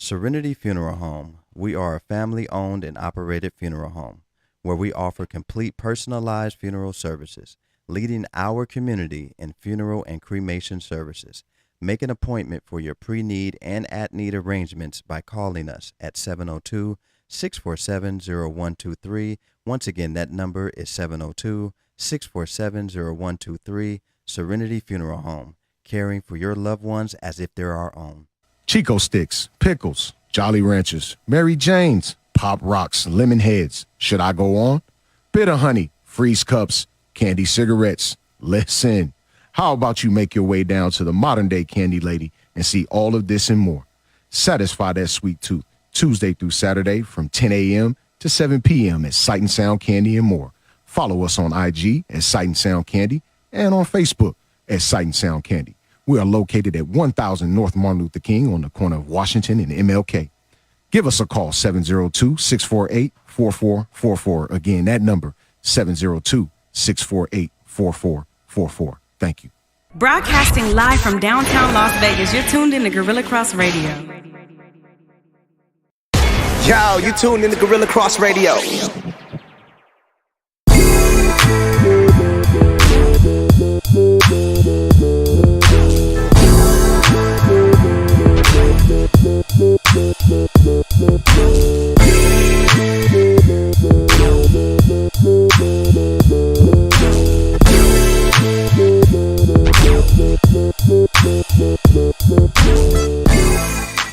Serenity Funeral Home. We are a family-owned and operated funeral home where we offer complete personalized funeral services, leading our community in funeral and cremation services. Make an appointment for your pre-need and at-need arrangements by calling us at 702-647-0123. Once again, that number is 702-647-0123. Serenity Funeral Home, caring for your loved ones as if they're our own. Chico Sticks, Pickles, Jolly Ranchers, Mary Jane's, Pop Rocks, Lemon Heads. Should I go on? Bitter Honey, Freeze Cups, Candy Cigarettes. Listen, how about you make your way down to the modern-day Candy Lady and see all of this and more? Satisfy that sweet tooth Tuesday through Saturday from 10 a.m. to 7 p.m. at Sight and Sound Candy and more. Follow us on IG at Sight and Sound Candy and on Facebook at Sight and Sound Candy. We are located at 1000 North Martin Luther King on the corner of Washington and MLK. Give us a call, 702-648-4444. Again, that number, 702-648-4444. Thank you. Broadcasting live from downtown Las Vegas, you're tuned in to Gorilla Cross Radio. Yo, you tuned in to Gorilla Cross Radio.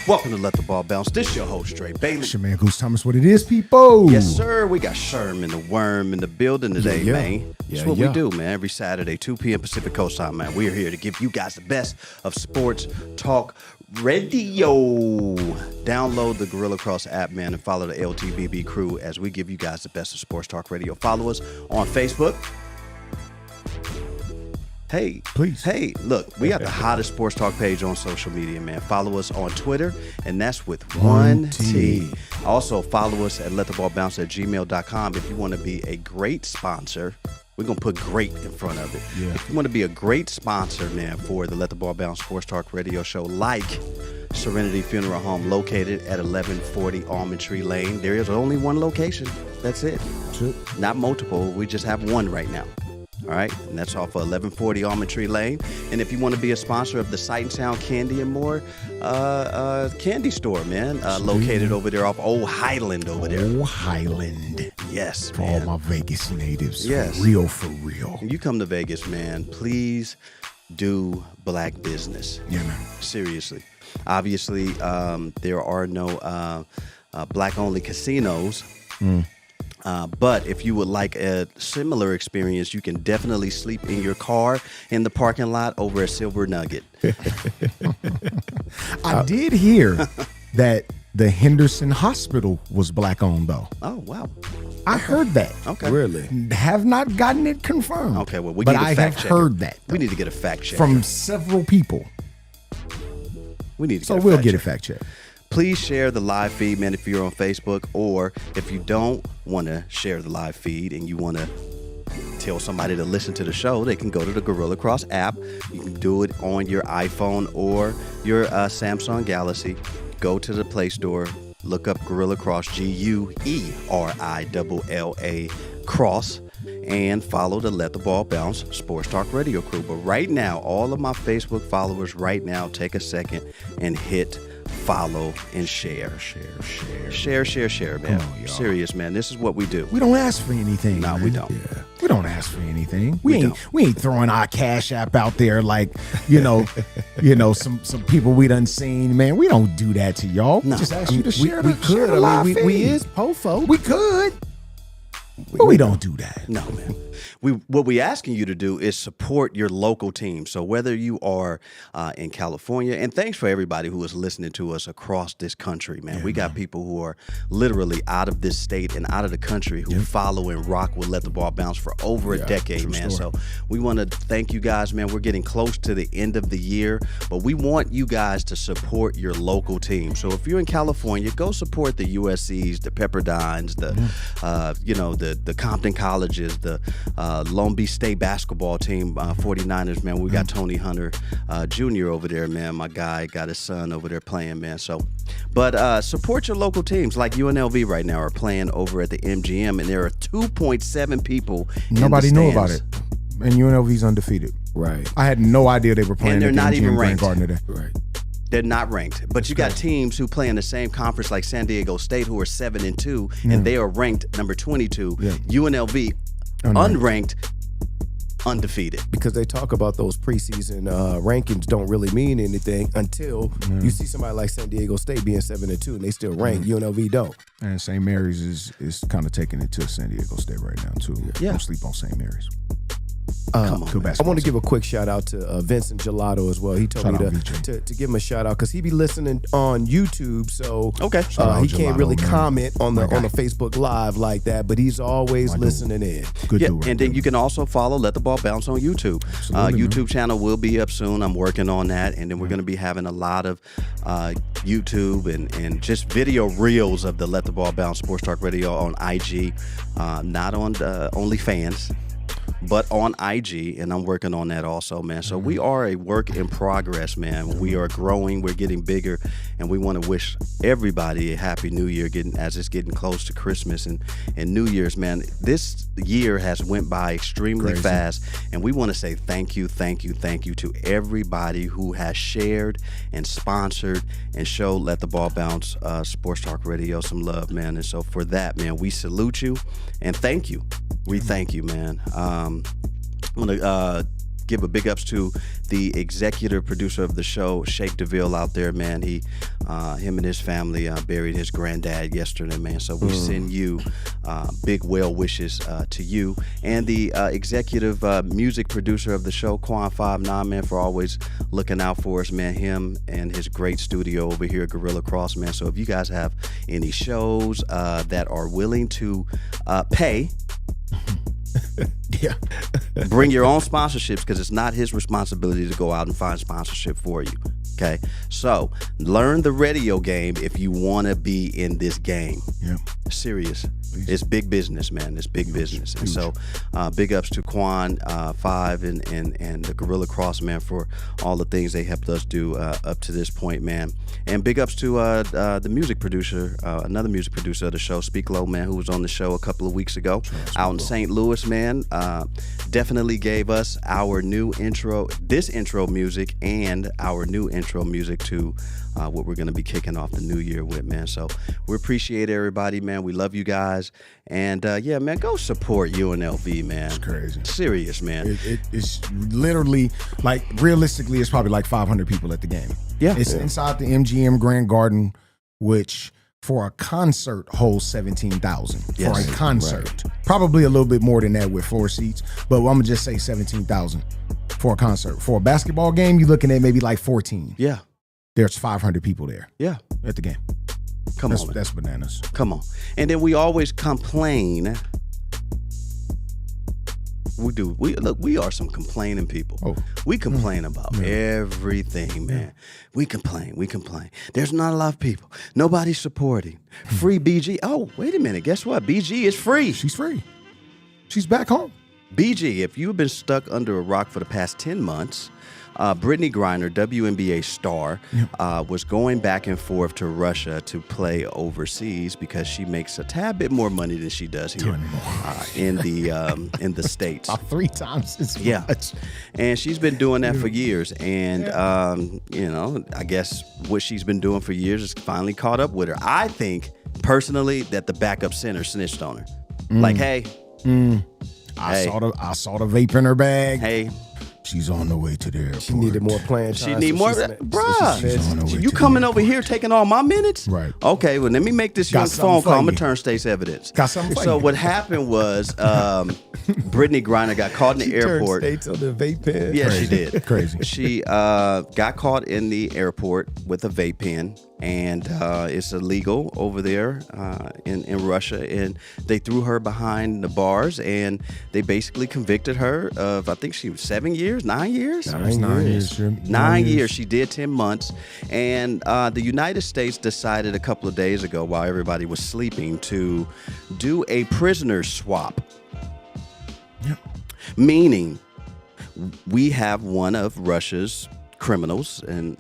Welcome to Let the Ball Bounce. This your host, Dre Bailey. It's your man, Goose Thomas. What it is, people? Yes, sir. We got Sherman the Worm in the building today, man. That's what we do, man. Every Saturday, 2 p.m. Pacific Coast time, man. We're here to give you guys the best of sports talk radio. Download the Gorilla Cross app, man, and follow the LTBB crew as we give you guys the best of sports talk radio. Follow us on Facebook. Hey, please. Hey, look, we got the hottest sports talk page on social media, man. Follow us on Twitter, and that's with one T. Also, follow us at lettheballbounce@gmail.com if you want to be a great sponsor. We're going to put great in front of it. Yeah. If you want to be a great sponsor, man, for the Let the Ball Bounce Sports Talk radio show, like Serenity Funeral Home, located at 1140 Almond Tree Lane. There is only one location. That's it. Not multiple. We just have one right now. All right, and that's off of 1140 Almond Tree Lane. And if you want to be a sponsor of the Sight and Sound Candy and More candy store, man, located over there off Old Highland over there. Old Highland. Yes, for man. all my Vegas natives. Yes. For real. When you come to Vegas, man, please do black business. Yeah, man. Seriously. Obviously, there are no black-only casinos. But if you would like a similar experience, you can definitely sleep in your car in the parking lot over a Silver Nugget. I did hear that the Henderson Hospital was black owned, though. Oh, wow. I heard that. Okay. Really? Have not gotten it confirmed. Okay, well, we need a fact check. But I have heard that. We need to get a fact check. From several people. We need to So we'll get a fact check. Please share the live feed, man, if you're on Facebook, or if you don't want to share the live feed and you want to tell somebody to listen to the show, they can go to the Gorilla Cross app. You can do it on your iPhone or your Samsung Galaxy. Go to the Play Store, look up Gorilla Cross, GUERILLA Cross, and follow the Let the Ball Bounce Sports Talk Radio crew. But right now, all of my Facebook followers right now, take a second and hit follow and share, man. On, Serious, man. This is what we do. We don't ask for anything. No, man. we don't. Yeah. We don't ask for anything. We ain't throwing our Cash App out there like, some people we done seen, man. We don't do that to y'all. We just ask you to share. We could. I mean, we is POFO. We could. But we don't do that. No, man. What we asking you to do is support your local team. So whether you are in California, and thanks for everybody who is listening to us across this country, man. We got people who are literally out of this state and out of the country who follow and rock with Let the Ball Bounce for over a decade, man. Story. So we want to thank you guys, man. We're getting close to the end of the year, but we want you guys to support your local team. So if you're in California, go support the USCs, the Pepperdines, the Compton Colleges, the Long Beach State basketball team, 49ers, man. We got Tony Hunter Jr. over there, man. My guy got his son over there playing, man. So, but support your local teams. Like UNLV right now are playing over at the MGM, and there are 2.7 people. Nobody in the knew stands. about it. And UNLV's undefeated. Right. I had no idea they were playing And they're at the not MGM even Grand ranked. Garden today. Right. They're not ranked, but you got teams who play in the same conference like San Diego State who are 7-2, and they are ranked number 22. Yeah. UNLV, unranked, undefeated. Because they talk about those preseason rankings don't really mean anything until you see somebody like San Diego State being 7-2 and they still rank. UNLV don't. And St. Mary's is kind of taking it to San Diego State right now, too. Yeah. Don't sleep on St. Mary's. Come on, Good man. I want to give a quick shout out to Vincent Gelato as well. He told Shout me out, VJ. to give him a shout out because he be listening on YouTube. So Okay. Shout out he can't Gelato, really man. comment on the My guy. Facebook Live like that, but he's always My dude. listening in. Good Yeah, dude right and then there. you can also follow Let the Ball Bounce on YouTube. Absolutely, man. YouTube channel will be up soon. I'm working on that, and then we're going to be having a lot of YouTube and just video reels of the Let the Ball Bounce Sports Talk Radio on IG, not on OnlyFans, but on IG, and I'm working on that also, man. So we are a work in progress, man. We are growing, we're getting bigger, and we want to wish everybody a happy New Year, as it's getting close to Christmas and New Year's, man. This year has went by extremely Crazy. fast, and we want to say thank you to everybody who has shared and sponsored and showed Let the Ball Bounce Sports Talk Radio some love, man. And so for that, man, we salute you and thank you. We thank you, man. I want to give a big ups to the executive producer of the show, Shake DeVille, out there, man. Him and his family buried his granddad yesterday, man. So we send you big well wishes to you. And the executive music producer of the show, Quan 59, man, for always looking out for us, man. Him and his great studio over here at Gorilla Cross, man. So if you guys have any shows that are willing to pay, Yeah. bring your own sponsorships, because it's not his responsibility to go out and find sponsorship for you. Okay, so learn the radio game if you want to be in this game. Yeah. Serious. It's big business, man. It's big business. And so big ups to Quan 5 and the Gorilla Cross, man, for all the things they helped us do up to this point, man. And big ups to the music producer, another music producer of the show, Speak Low, man, who was on the show a couple of weeks ago out in St. Louis, man. Definitely gave us our new intro, this intro music, and our new intro music to what we're going to be kicking off the new year with, man. So we appreciate everybody, man. We love you guys. And yeah, man, go support UNLV, man. It's crazy. Serious, man. It's literally, like, realistically, it's probably like 500 people at the game. Yeah. It's inside the MGM Grand Garden, which for a concert holds 17,000 Yes. for a concert. Probably a little bit more than that with floor seats, but I'm gonna just say 17,000 for a concert. For a basketball game, you're looking at maybe like 14. Yeah. There's 500 people there Yeah. at the game. Come on, man. That's bananas. Come on. And then we always complain. We do. We are some complaining people. Oh. We complain about everything, man. We complain. There's not a lot of people. Nobody's supporting. Free BG. Oh, wait a minute. Guess what? BG is free. She's free. She's back home. BG, if you've been stuck under a rock for the past 10 months, Brittney Griner, WNBA star, was going back and forth to Russia to play overseas because she makes a tad bit more money than she does here in the States. About 3 times as Yeah, much. and she's been doing that for years. And you know, I guess what she's been doing for years is finally caught up with her. I think personally that the backup center snitched on her. Like, hey, I saw the vape in her bag. hey. She's on the way to the airport. She needed more playing time. She need more, She's on her bruh. way You to coming the over here taking all my minutes? Right. Okay. Well, let me make this Got young something phone for call. I'm gonna you. turn state's evidence. Got something for So you. what happened was, Brittney Griner got caught in the airport. States on the vape pen. Yeah, she did. Crazy. She got caught in the airport with a vape pen, and it's illegal over there in Russia. And they threw her behind the bars, and they basically convicted her of, I think she was 7 years, 9 years. 9 years. Jim. 9 years. She did 10 months. And the United States decided a couple of days ago, while everybody was sleeping, to do a prisoner swap. Meaning, we have one of Russia's criminals, and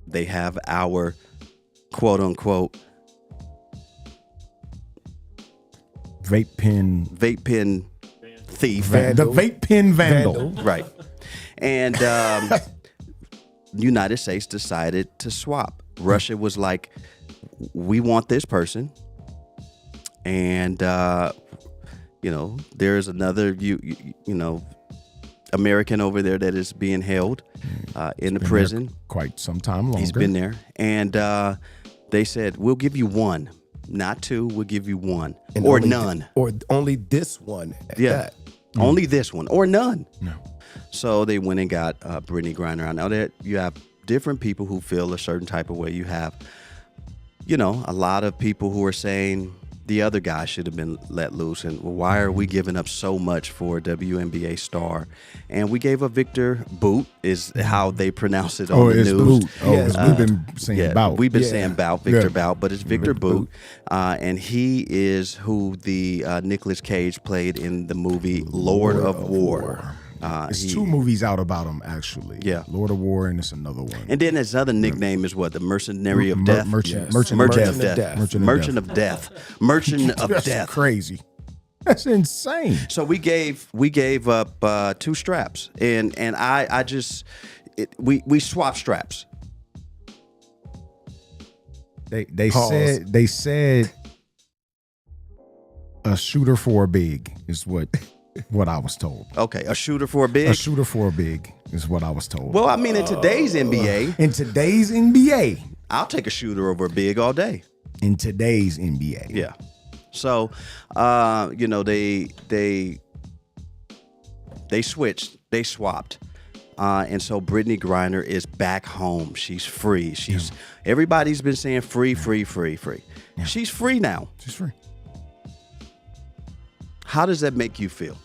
they have our quote unquote vape pen thief. The vape pen vandal. Right. And United States decided to swap. Russia was like, we want this person. And, there's another, American over there that is being held in the prison. Quite some time longer. He's been there. And they said, we'll give you one. Not two, we'll give you one. And or only none. Or only this one. Yeah. Only this one. Or none. No. So they went and got Brittney Griner. I know that you have different people who feel a certain type of way. You have, a lot of people who are saying the other guy should have been let loose. And why are we giving up so much for a WNBA star? And we gave up Victor Boot, is how they pronounce it on the it's news. Boot. We've been saying Bout. We've been saying Bout, Victor Yeah. Bout, but it's Victor Boot. And he is who the Nicolas Cage played in the movie Lord of War. It's two movies out about him, actually. Yeah. Lord of War, and it's another one. And then his other nickname is what? The Mercenary of Death? Merchant Merchant of of Death. Death. Merchant of Death. Merchant of That's Death. crazy. That's insane. So we gave up 2 straps, and we swapped straps. They said a shooter for a big is what I was told. Okay, a shooter for a big. A shooter for a big is what I was told. Well, I mean, in today's NBA, in today's NBA, I'll take a shooter over a big all day. In today's NBA, Yeah. So, they switched, they swapped. And so Brittney Griner is back home. She's free. Everybody's been saying free. Yeah. She's free now. She's free. How does that make you feel?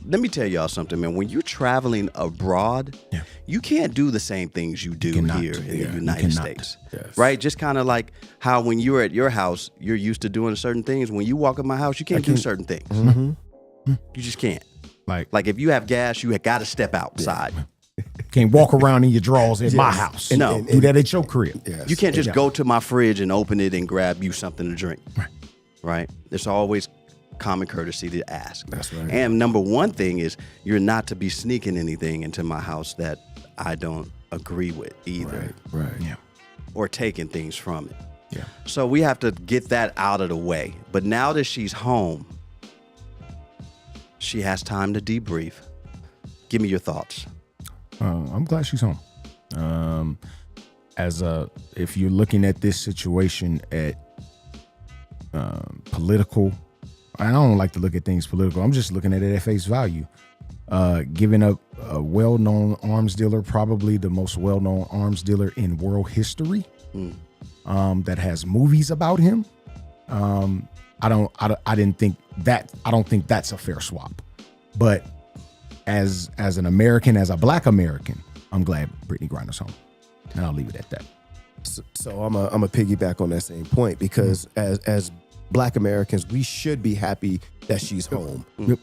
Let me tell y'all something, man. When you're traveling abroad, you can't do the same things you do here in the United States. Yes. Right? Just kind of like how when you're at your house, you're used to doing certain things. When you walk in my house, you can't do certain things. Mm-hmm. You just can't. Like if you have gas, you got to step outside. can't walk around in your drawers at my house. No. Do that at your crib. Yes. You can't just go to my fridge and open it and grab you something to drink. Right? There's always common courtesy to ask. That's right. And number one thing is you're not to be sneaking anything into my house that I don't agree with either. Right. Yeah. Or taking things from it. Yeah. So we have to get that out of the way. But now that she's home, she has time to debrief. Give me your thoughts. I'm glad she's home. If you're looking at this situation at political, I don't like to look at things political. I'm just looking at it at face value. Giving up a well-known arms dealer, probably the most well-known arms dealer in world history, that has movies about him. I don't think that's a fair swap. But as an American, as a Black American, I'm glad Brittney Griner's home, and I'll leave it at that. So I'm a piggyback on that same point because as Black Americans, we should be happy that she's home. Yep.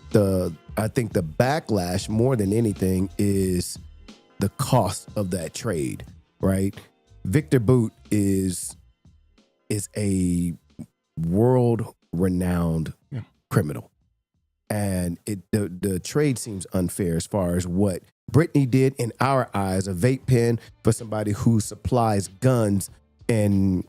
I think the backlash more than anything is the cost of that trade, right? Victor Boot is a world-renowned criminal. And the trade seems unfair as far as what Brittney did in our eyes, a vape pen for somebody who supplies guns and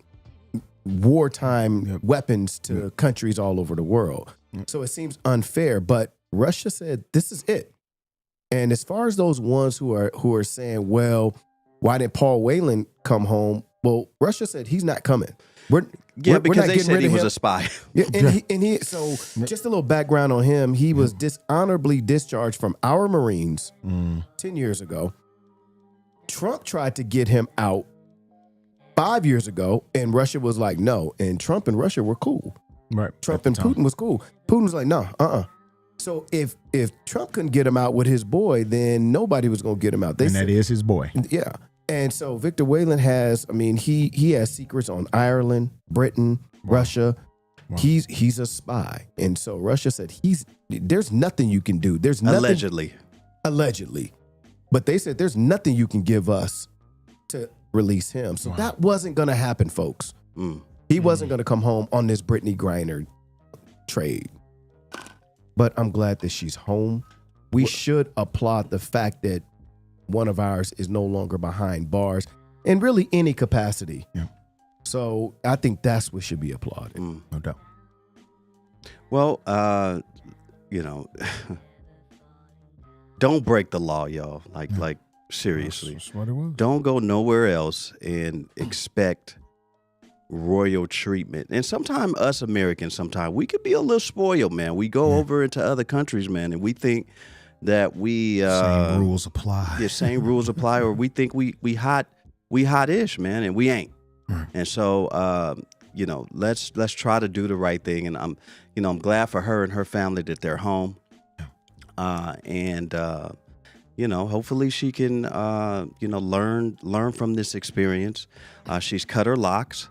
wartime weapons to countries all over the world. So it seems unfair, but Russia said, this is it. And as far as those ones who are saying, well, why didn't Paul Whelan come home? Well, Russia said he's not coming. Because they said he was a spy. Yeah, and he so just a little background on him. He was dishonorably discharged from our Marines 10 years ago. Trump tried to get him out 5 years ago, and Russia was like, no. And Trump and Russia were cool. Right. Trump and Putin was cool. Putin was like, no, So if Trump couldn't get him out with his boy, then nobody was going to get him out. That is his boy. Yeah. And so Victor Whalen has, I mean, he has secrets on Ireland, Britain, Russia. Wow. He's a spy. And so Russia said there's nothing you can do. There's nothing. Allegedly. But they said there's nothing you can give us to release him. So that wasn't going to happen, folks. He wasn't going to come home on this Brittney Griner trade. But I'm glad that she's home. We should applaud the fact that one of ours is no longer behind bars in really any capacity. Yeah. So I think that's what should be applauded. No doubt. Well, don't break the law, y'all. Like seriously. That's what it was. Don't go nowhere else and expect royal treatment. And sometimes us Americans, we could be a little spoiled, man. We go over into other countries, man, and we think that we same rules apply. Yeah, same rules apply, or we think we hot-ish, man, and we ain't. Right. And so let's try to do the right thing. And I'm glad for her and her family that they're home. Hopefully she can learn from this experience. She's cut her locks.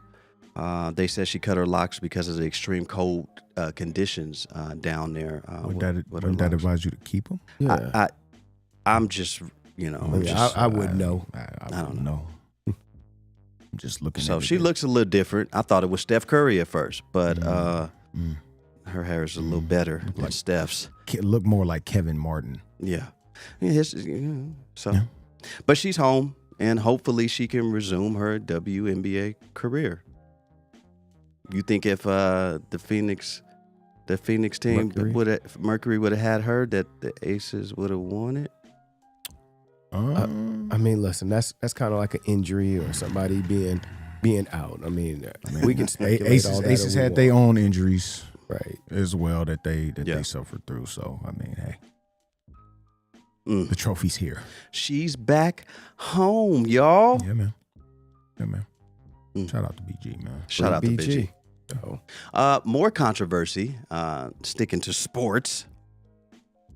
They said she cut her locks because of the extreme cold conditions down there. Would that advise you to keep them? Yeah. I'm just, I wouldn't know. I don't know. I'm just looking. So she looks a little different. I thought it was Steph Curry at first, but her hair is a little better than Steph's. Look more like Kevin Martin. Yeah. But she's home, and hopefully she can resume her WNBA career. You think if the Phoenix team Mercury would have had her, that the Aces would have won it? I mean, listen, that's kind of like an injury or somebody being out. I mean, we can speculate. Aces had their own injuries, right, as well that they suffered through. So I mean, hey, the trophy's here. She's back home, y'all. Yeah, man. Shout out to BG, man. Shout out to BG. More controversy, sticking to sports.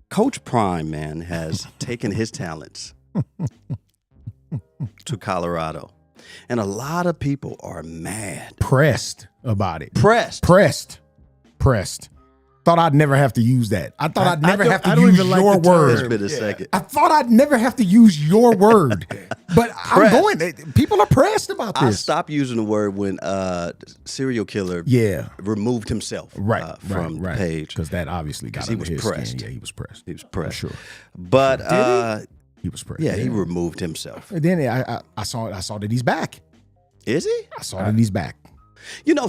Coach Prime, man, has taken his talents to Colorado. And a lot of people are mad. Pressed about it. Pressed. Thought I'd never have to use that. I thought I'd never have to use your word. It's been a second. I thought I'd never have to use your word. But I'm going. People are pressed about this. I stopped using the word when serial killer removed himself from the page. Because that obviously got under his skin. Yeah, he was pressed. He was pressed. For sure. But he was pressed. Yeah, he removed himself. And then I saw that he's back. Is he? I saw that he's back.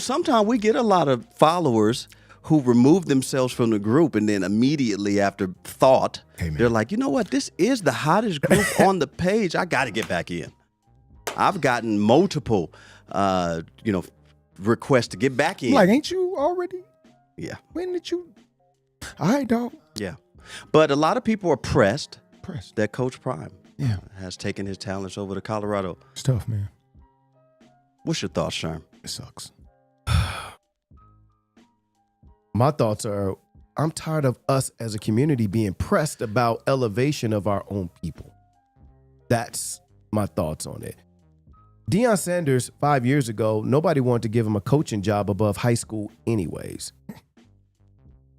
Sometimes we get a lot of followers who remove themselves from the group, and then immediately after thought, they're like, you know what? This is the hottest group on the page. I got to get back in. I've gotten multiple, requests to get back in. Like, ain't you already? Yeah. When did you? All right, dog. Yeah. But a lot of people are pressed that Coach Prime has taken his talents over to Colorado. It's tough, man. What's your thoughts, Sherm? It sucks. My thoughts are, I'm tired of us as a community being pressed about elevation of our own people. That's my thoughts on it. Deion Sanders, 5 years ago, nobody wanted to give him a coaching job above high school anyways.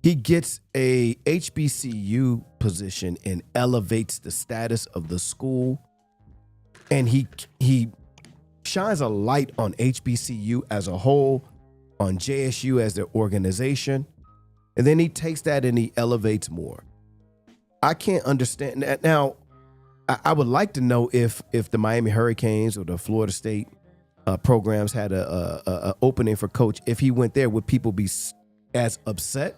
He gets a HBCU position and elevates the status of the school. And he shines a light on HBCU as a whole, on JSU as their organization, and then he takes that and he elevates more. I can't understand that. Now, I would like to know if the Miami Hurricanes or the Florida State programs had a opening for coach. If he went there, would people be as upset?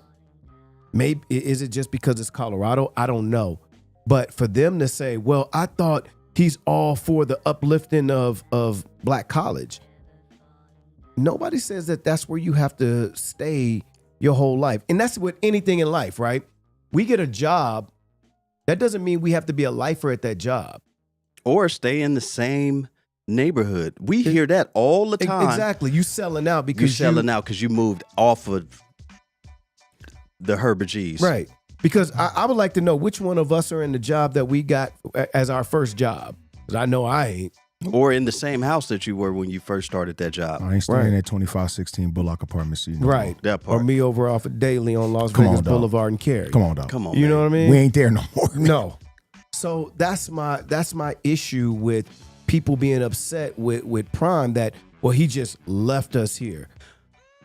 Maybe is it just because it's Colorado? I don't know. But for them to say, well, I thought he's all for the uplifting of Black college. Nobody says that that's where you have to stay your whole life. And that's with anything in life, right? We get a job. That doesn't mean we have to be a lifer at that job. Or stay in the same neighborhood. We hear that all the time. Exactly. You selling out because you moved off of the Herbergees. Right. Because I would like to know which one of us are in the job that we got as our first job. Because I know I ain't. or in the same house that you were when you first started that job. I ain't staying at 2516 Bullock Apartments. Right. That part. Or me over off of Daly on Las Come Vegas on, dog. Boulevard and Cary. Come on, dog. Come on, You know man. what I mean? We ain't there no more. No. So that's my issue with people being upset with Prime that, well, he just left us here.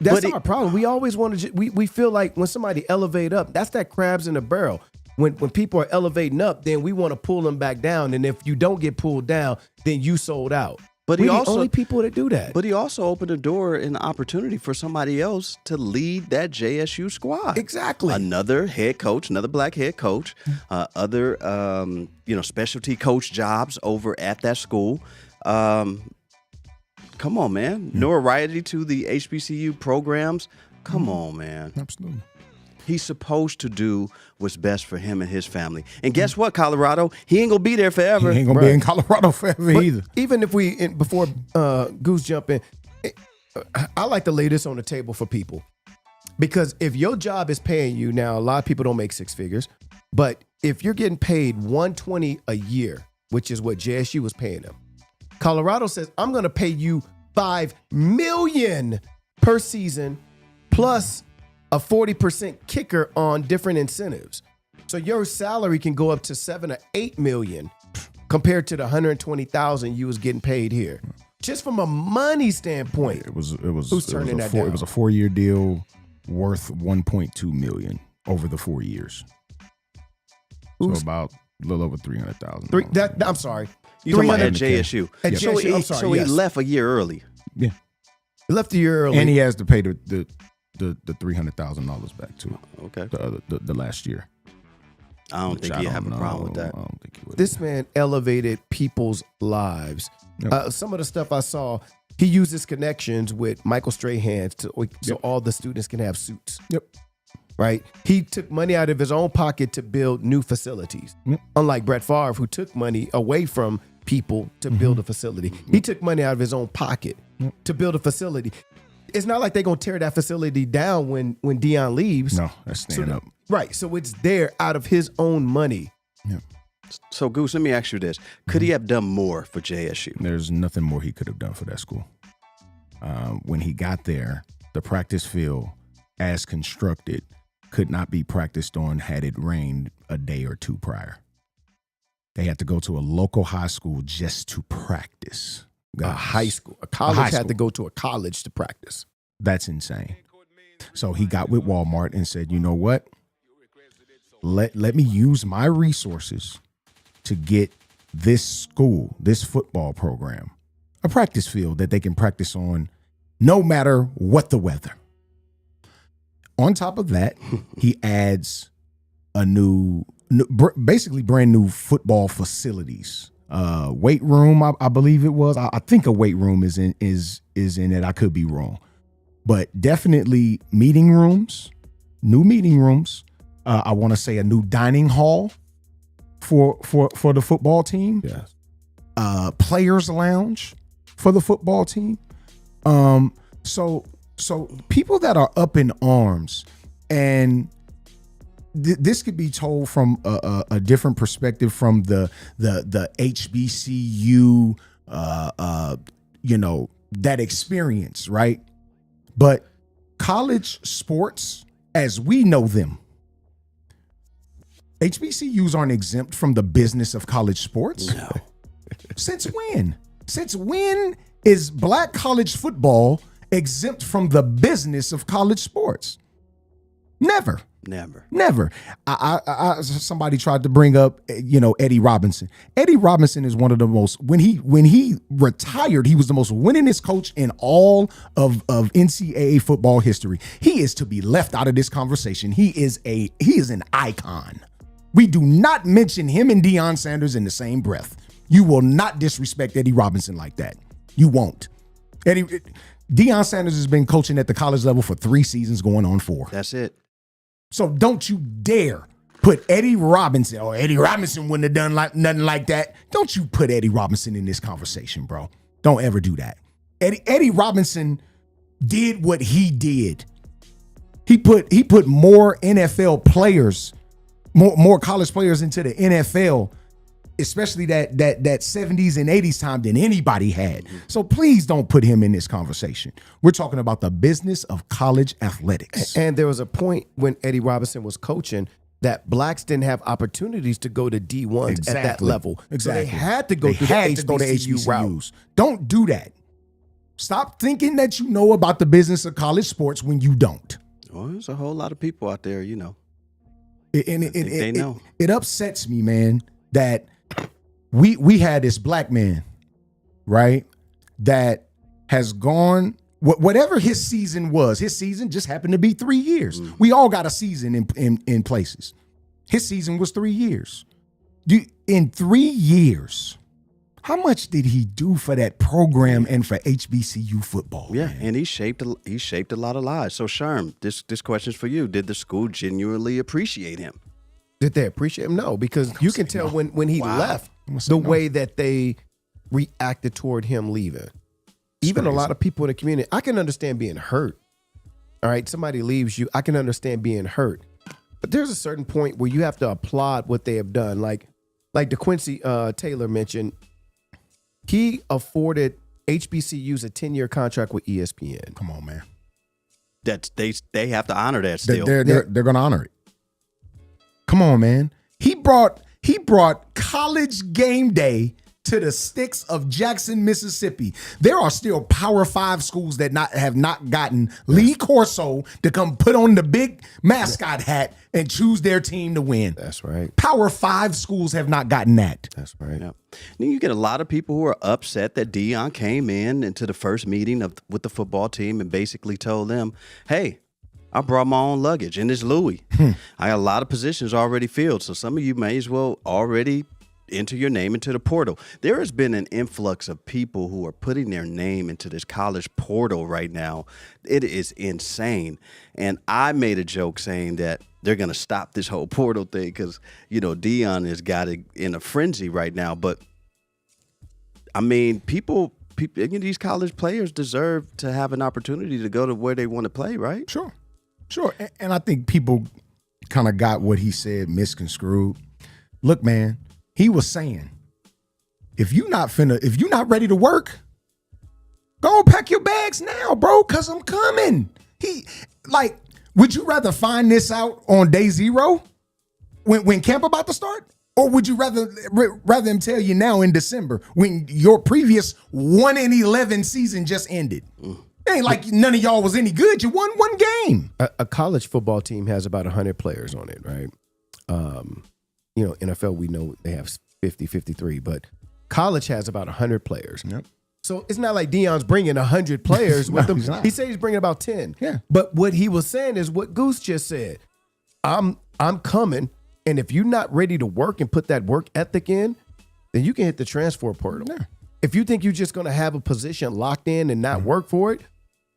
That's But our problem. We always want to. We feel like when somebody elevate up, that's that crabs in the barrel. When people are elevating up, then we want to pull them back down. And if you don't get pulled down, then you sold out. But we he the also only people that do that. But he also opened a door and an opportunity for somebody else to lead that JSU squad. Exactly. Another head coach, another black head coach, other specialty coach jobs over at that school. Come on, man. Notoriety to the HBCU programs. Come on, man. Absolutely. He's supposed to do what's best for him and his family. And guess what, Colorado? He ain't gonna be there forever. He ain't gonna be in Colorado forever But either. even if before Goose jump in, I like to lay this on the table for people. Because if your job is paying you, now a lot of people don't make six figures, but if you're getting paid $120 a year, which is what JSU was paying them, Colorado says, I'm gonna pay you $5 million per season plus a 40% kicker on different incentives. So your salary can go up to $7 or $8 million compared to the $120,000 you was getting paid here. Just from a money standpoint. It was Who's turning that down? It was a 4-year deal worth $1.2 million over the 4 years. So about a little over $300,000. I'm sorry. You talking about at 300 JSU. At So, JSU, I'm he, sorry, so yes. he left a year early. Yeah. He left a year early. And he has to pay the $300,000 back too. Okay. The last year. I don't Which think I you have a don't problem know. with that. I don't think he would. This man elevated people's lives. Yep. Some of the stuff I saw, he used his connections with Michael Strahan so all the students can have suits. Yep. Right? He took money out of his own pocket to build new facilities. Yep. Unlike Brett Favre, who took money away from people to build a facility. He took money out of his own pocket to build a facility. It's not like they're going to tear that facility down when Deion leaves. No, that's staying up. Right. So it's there out of his own money. Yeah. So, Goose, let me ask you this. Could he have done more for JSU? There's nothing more he could have done for that school. When he got there, the practice field, as constructed, could not be practiced on had it rained a day or two prior. They had to go to a local high school just to practice. A high school. A college had to go to a college to practice. That's insane. So he got with Walmart and said, you know what? Let me use my resources to get this school, this football program, a practice field that they can practice on no matter what the weather. On top of that, he adds basically brand new football facilities. Weight room, I believe it was. I think a weight room is in it. I could be wrong, but definitely meeting rooms, new meeting rooms. I want to say a new dining hall for the football team. Yes. Players lounge for the football team. So people that are up in arms, and this could be told from a different perspective from the HBCU, that experience, right? But college sports, as we know them, HBCUs aren't exempt from the business of college sports. No. Since when? Since when is black college football exempt from the business of college sports? Never. Never. Somebody tried to bring up, Eddie Robinson. Eddie Robinson is one of the most, when he retired, he was the most winningest coach in all of NCAA football history. He is to be left out of this conversation. He is an icon. We do not mention him and Deion Sanders in the same breath. You will not disrespect Eddie Robinson like that. You won't. Deion Sanders has been coaching at the college level for 3 seasons, going on 4. That's it. So don't you dare put Eddie Robinson, or Eddie Robinson wouldn't have done nothing like that. Don't you put Eddie Robinson in this conversation, bro. Don't ever do that. Eddie Robinson did what he did. He put more NFL players, more college players into the NFL especially that 70s and 80s time than anybody had. So please don't put him in this conversation. We're talking about the business of college athletics. And there was a point when Eddie Robinson was coaching that blacks didn't have opportunities to go to D1s at that level. Exactly. So they had to go through the HBCU route. Don't do that. Stop thinking that you know about the business of college sports when you don't. Well, there's a whole lot of people out there, you know. They know. It upsets me, man, that we had this black man, right, that has gone, whatever his season was, his season just happened to be 3 years. We all got a season in places. His season was 3 years. In 3 years, how much did he do for that program and for HBCU football? Yeah, man? and he shaped a lot of lives. So Sherm, this question's for you. Did the school genuinely appreciate him? Did they appreciate him? No, because you can tell when he left the way that they reacted toward him leaving. Even a lot of people in the community, I can understand being hurt. All right, somebody leaves you, I can understand being hurt. But there's a certain point where you have to applaud what they have done. Like DeQuincy Taylor mentioned, he afforded HBCUs a 10-year contract with ESPN. Come on, man. That they have to honor that still. They're going to honor it. Come on, man. He brought College Game Day to the sticks of Jackson, Mississippi. There are still Power 5 schools that have not gotten Lee Corso to come put on the big mascot hat and choose their team to win. That's right. Power 5 schools have not gotten that. That's right. Yeah. Then you get a lot of people who are upset that Deion came into the first meeting with the football team and basically told them, hey, I brought my own luggage and it's Louis. I got a lot of positions already filled, so some of you may as well already enter your name into the portal. There has been an influx of people who are putting their name into this college portal right now. It is insane. And I made a joke saying that they're going to stop this whole portal thing because, you know, Deion has got it in a frenzy right now. But, I mean, people, these college players deserve to have an opportunity to go to where they want to play, right? Sure. And I think people kind of got what he said misconstrued. Look, man, he was saying, if you not ready to work, go pack your bags now, bro, because I'm coming. Would you rather find this out on day 0 when camp about to start? Or would you rather him tell you now in December when your previous 1-11 season just ended? It ain't like none of y'all was any good. You won one game. A college football team has about 100 players on it, right? NFL, we know they have 50, 53, but college has about 100 players. Yep. So it's not like Deion's bringing 100 players with him. He said he's bringing about 10. Yeah. But what he was saying is what Goose just said. I'm coming, and if you're not ready to work and put that work ethic in, then you can hit the transfer portal. Yeah. If you think you're just going to have a position locked in and not work for it,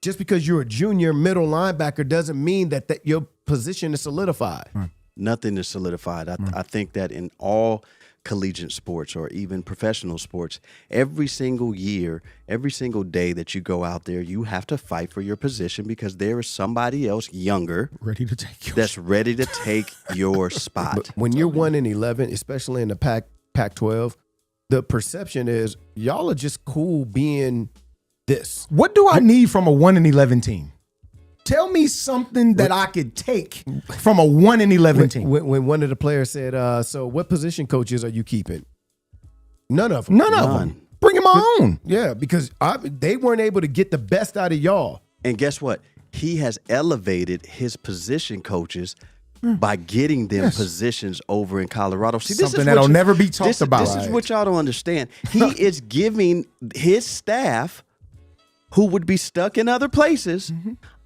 just because you're a junior middle linebacker doesn't mean that your position is solidified. Right. Nothing is solidified. I think that in all collegiate sports or even professional sports, every single year, every single day that you go out there, you have to fight for your position because there is somebody else younger Ready to take ready to take your spot. But when you're 1-11, especially in the Pac-12, the perception is y'all are just cool being this. What do I need from a 1-11 team? Tell me something that I could take from a 1-11 team. When one of the players said, so what position coaches are you keeping? None of them. None of them. Bring him on. Yeah, because they weren't able to get the best out of y'all. And guess what? He has elevated his position coaches by getting them positions over in Colorado. See, Something that'll never be talked about. This is what y'all don't understand. He is giving his staff, who would be stuck in other places,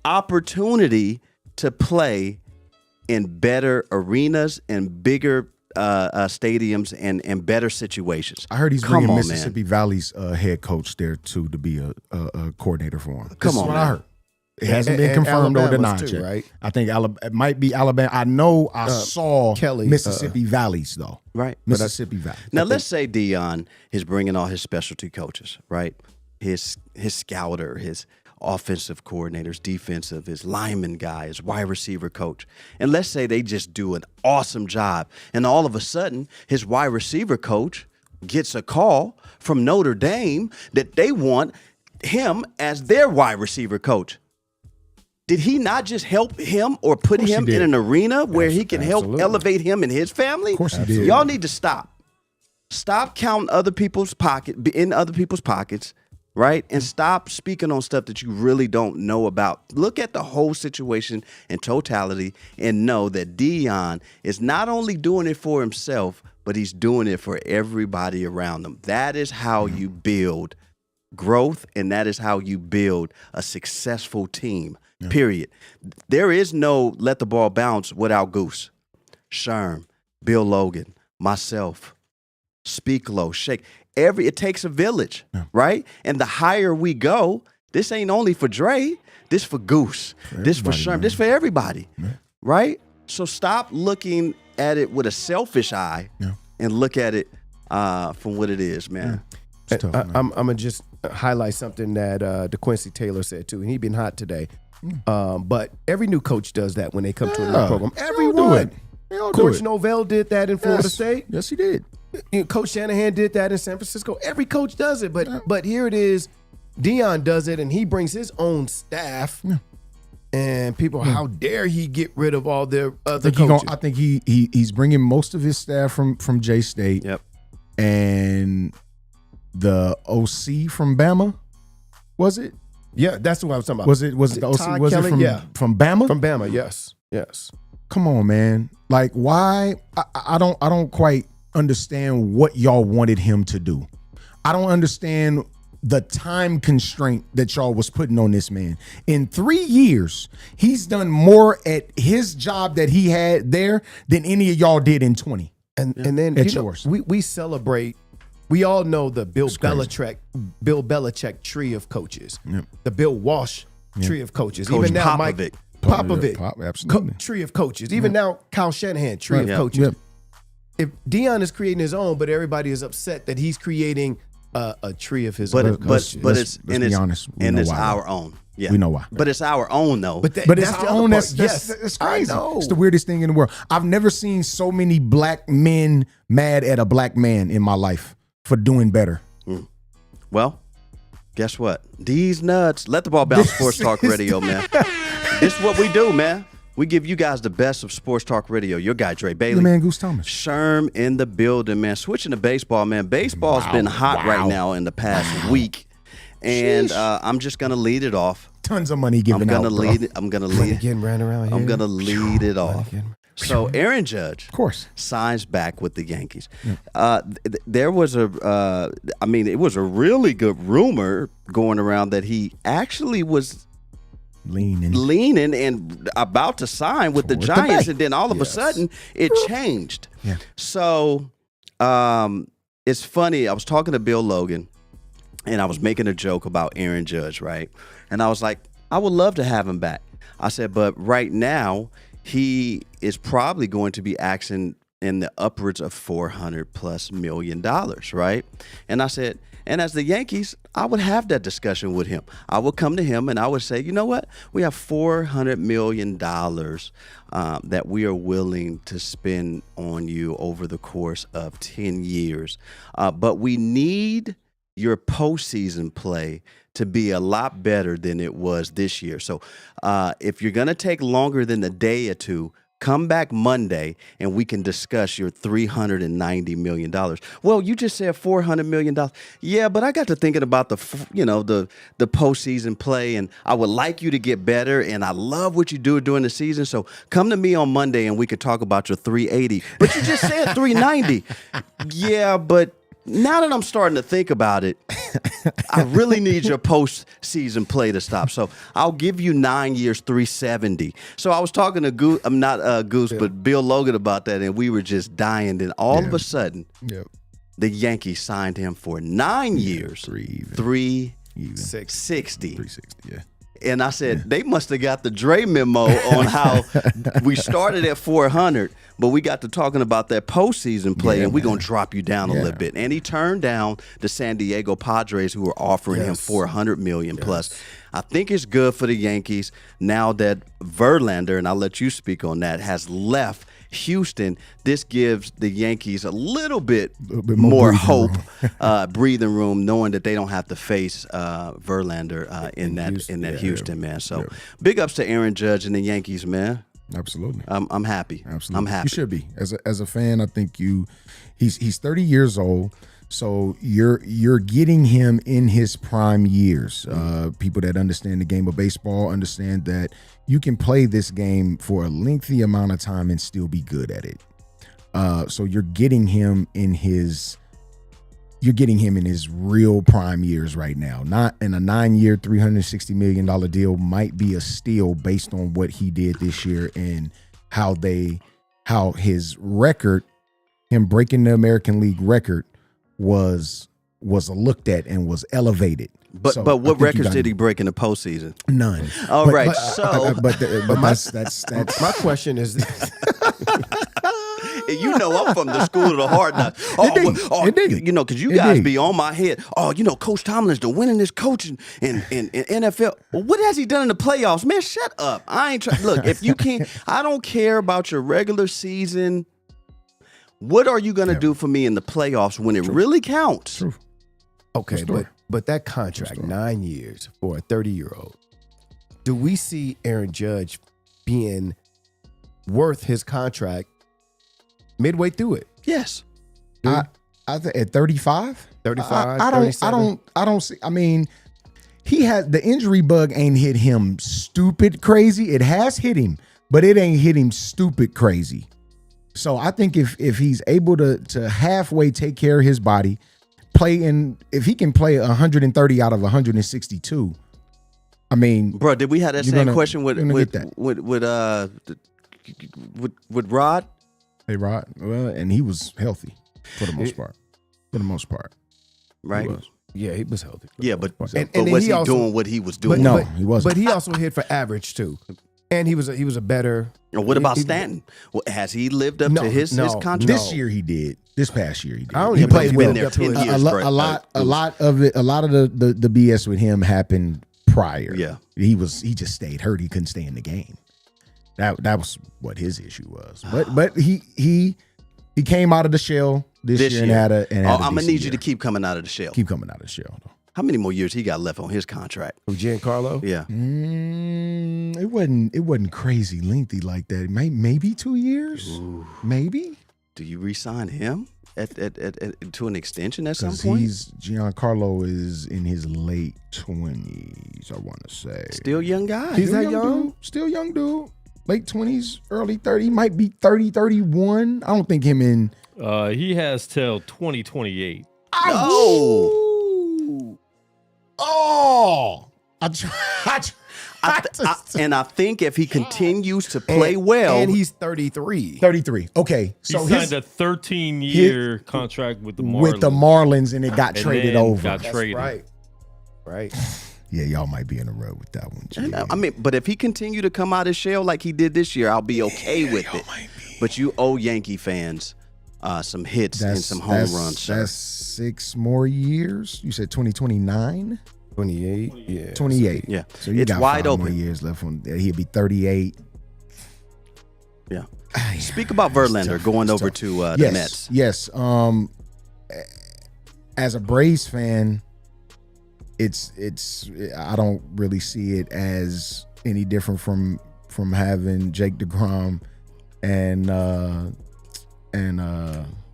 opportunity to play in better arenas and bigger stadiums and better situations. I heard he's bringing Mississippi Valley's head coach there too to be a coordinator for him. This is what I heard. It hasn't been confirmed or denied too, yet. Right? I think it might be Alabama. I know I saw Kelly, Mississippi Valleys though. Right. Mississippi Valley. Now let's say Deion is bringing all his specialty coaches, right? His scouter, offensive coordinators, defensive, his lineman guy, his wide receiver coach. And let's say they just do an awesome job. And all of a sudden, his wide receiver coach gets a call from Notre Dame that they want him as their wide receiver coach. Did he not just help him or put him in an arena where he can help elevate him and his family? Of course he did. Y'all need to stop. Stop counting other people's pockets, right? And stop speaking on stuff that you really don't know about. Look at the whole situation in totality and know that Deion is not only doing it for himself, but he's doing it for everybody around him. That is how you build growth, and that is how you build a successful team, period. There is no let the ball bounce without Goose, Sherm, Bill Logan, myself, Speak Low, Shake. It takes a village, right? And the higher we go, this ain't only for Dre, this for Goose, this for Sherm, this for everybody, right? So stop looking at it with a selfish eye and look at it from what it is, man. I'm gonna just highlight something that DeQuincy Taylor said too, and he's been hot today. But every new coach does that when they come to a new program. Everyone. Coach Novell did that in Florida State. Yes, he did. Coach Shanahan did that in San Francisco. Every coach does it, but here it is. Deion does it, and he brings his own staff. And people, how dare he get rid of all their other coaches? I think he's bringing most of his staff from J State. Yep. And the OC from Bama, was it? Yeah, that's what I was talking about. Was it the OC? Todd Was Kelly? it from Bama? From Bama, yes. Come on, man. Like, why? I don't quite understand what y'all wanted him to do. I don't understand the time constraint that y'all was putting on this man. In 3 years, he's done more at his job that he had there than any of y'all did in 20. And then yours. We celebrate. We all know the Bill Belichick tree of coaches, the Bill Walsh tree of coaches. Coach Even now, Popovich. Popovich, absolutely. tree of coaches. Even now, Kyle Shanahan, tree of coaches. Yep. If Deion is creating his own, but everybody is upset that he's creating a tree of his But own. it's be honest, we know it's why. our own. Yeah, We know why. But it's our own though. But it's our own. That's crazy. I know. It's the weirdest thing in the world. I've never seen so many black men mad at a black man in my life for doing better. Well, guess what? These nuts. Let the ball bounce. Sports Talk Radio, man. This is what we do, man. We give you guys the best of Sports Talk Radio. Your guy, Dre Bailey. Your man, Goose Thomas. Sherm in the building, man. Switching to baseball, man. Baseball's been hot right now in the past week. And I'm just going to lead it off. Tons of money given out, bro. I'm going to lead Getting ran around here. I'm going to lead it off. So Aaron Judge, Of course. signs back with the Yankees. There was it was a really good rumor going around that he actually was leaning and about to sign with the Giants, and then all of a sudden it changed. Yeah. So it's funny. I was talking to Bill Logan, and I was making a joke about Aaron Judge, right? And I was like, I would love to have him back. I said, but right now he is probably going to be asking in the upwards of $400+ million, right? And I said, and as the Yankees, I would have that discussion with him. I would come to him and I would say, you know what? We have $400 million that we are willing to spend on you over the course of 10 years. But we need your postseason play to be a lot better than it was this year. So if you're going to take longer than a day or two, come back Monday and we can discuss your $390 million. Well, you just said $400 million. Yeah, but I got to thinking about the postseason play, and I would like you to get better, and I love what you do during the season. So come to me on Monday and we could talk about your 380. But you just said 390. Yeah, but now that I'm starting to think about it, I really need your postseason play to stop. So I'll give you 9 years, 370. So I was talking to Goose, but Bill Logan about that, and we were just dying. Then all of a sudden, the Yankees signed him for 9 years, 360. 360, yeah. And I said, they must have got the Dre memo on how we started at 400, but we got to talking about that postseason play, and we're going to drop you down a little bit. And he turned down the San Diego Padres, who were offering him $400 million plus. I think it's good for the Yankees now that Verlander, and I'll let you speak on that, has left Houston. This gives the Yankees a little bit more hope, breathing room, knowing that they don't have to face Verlander in that Houston, man. So big ups to Aaron Judge and the Yankees, man. Absolutely. I'm happy. Absolutely. I'm happy. You should be. As a fan, I think he's 30 years old. So you're getting him in his prime years. People that understand the game of baseball understand that you can play this game for a lengthy amount of time and still be good at it. So you're getting him in his real prime years right now. Not in a 9-year, $360 million deal might be a steal based on what he did this year and how his record, him breaking the American League record, was looked at and was elevated. But what records did he break in the postseason? None. All right. But that's my question is this. You know, I'm from the school of the hard knocks. You know, because you guys be on my head. Oh, you know, Coach Tomlin's the winningest coach in NFL. Well, what has he done in the playoffs? Man, shut up. I ain't trying. Look, if you can't, I don't care about your regular season. What are you going to do for me in the playoffs when it really counts? True. Okay, but that contract, 9 years for a 30-year-old, do we see Aaron Judge being worth his contract midway through it? Yes. I think at 35? 35, I don't see. I mean, he has the injury bug ain't hit him stupid crazy. It has hit him, but it ain't hit him stupid crazy. So I think if he's able to halfway take care of his body, if he can play 130 out of 162, I mean, bro, did we have that same question with Rod? Hey, Rod. Well, and he was healthy for the most part. For the most part, right? He was healthy. Yeah, but was he also doing what he was doing? No, he wasn't. But he also hit for average too. And he was a better. And what about Stanton? Well, has he lived up to his contract? This year he did. This past year he did. I don't he even played been well. there 10 years. A lot of the BS with him happened prior. Yeah, he just stayed hurt. He couldn't stay in the game. That was what his issue was. But he came out of the shell this year and had a. I'm gonna need you to keep coming out of the shell. Keep coming out of the shell. Though. How many more years he got left on his contract? Giancarlo? Yeah. It wasn't crazy lengthy like that. Maybe 2 years. Ooh. Maybe. Do you re-sign him to an extension at some point? Giancarlo is in his late 20s, I want to say. Still young guy. He's that young? Dude. Still young dude. Late 20s, early 30. Might be 30, 31. I don't think him in. He has till 2028. Oh. Oh, and I think if he continues to play well, and he's 33. 33. Okay, so he signed a 13-year contract with the Marlins. With the Marlins, and it got traded over. Got traded. Right. Yeah, y'all might be in a row with that one. I mean, but if he continue to come out his shell like he did this year, I'll be okay with it. But you owe Yankee fans some hits and some home runs. Sir. That's 6 more years. You said 2029? 28. Yeah. 28. Yeah. So you got wide 5 open. more years left on. He'll be 38. Yeah. Speak about Verlander going over to the Mets. Yes. As a Braves fan, it's I don't really see it as any different from having Jake DeGrom and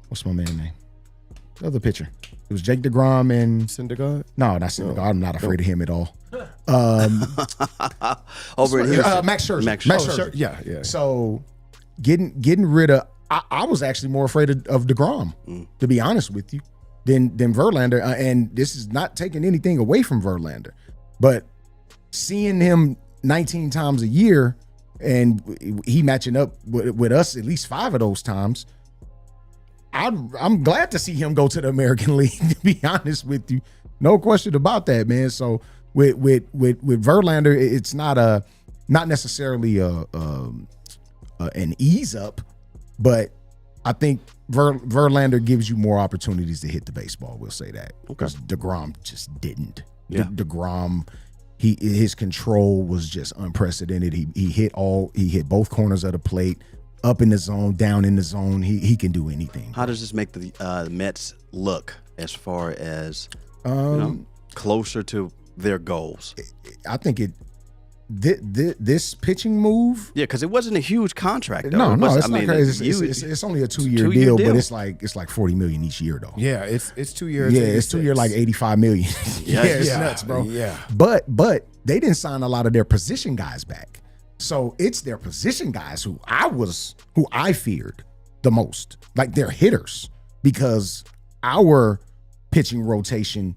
what's my man's name? The other pitcher. It was Jake DeGrom and Syndergaard? No, not Syndergaard. No. I'm not afraid of him at all. Over in Houston. Max Scherzer. Max Scherzer. Yeah. So getting rid of I was actually more afraid of DeGrom, to be honest with you, than Verlander. And this is not taking anything away from Verlander, but seeing him 19 times a year and he matching up with us at least 5 of those times, I'm glad to see him go to the American League, to be honest with you. No question about that, man. So with Verlander, it's not necessarily an ease up, but I think Verlander gives you more opportunities to hit the baseball. We'll say that because DeGrom just didn't. Yeah. DeGrom, his control was just unprecedented. He hit both corners of the plate, up in the zone, down in the zone. He can do anything. How does this make the Mets look as far as closer to their goals? I think this pitching move. Yeah, because it wasn't a huge contract. Though. No, it's not crazy. It's only a 2-year deal, but it's like $40 million each year though. Yeah, it's 2 years. Yeah, it's 2 year like $85 million. Yeah, it's nuts, bro. Yeah, but they didn't sign a lot of their position guys back, so it's their position guys who I feared the most, like their hitters, because our pitching rotation,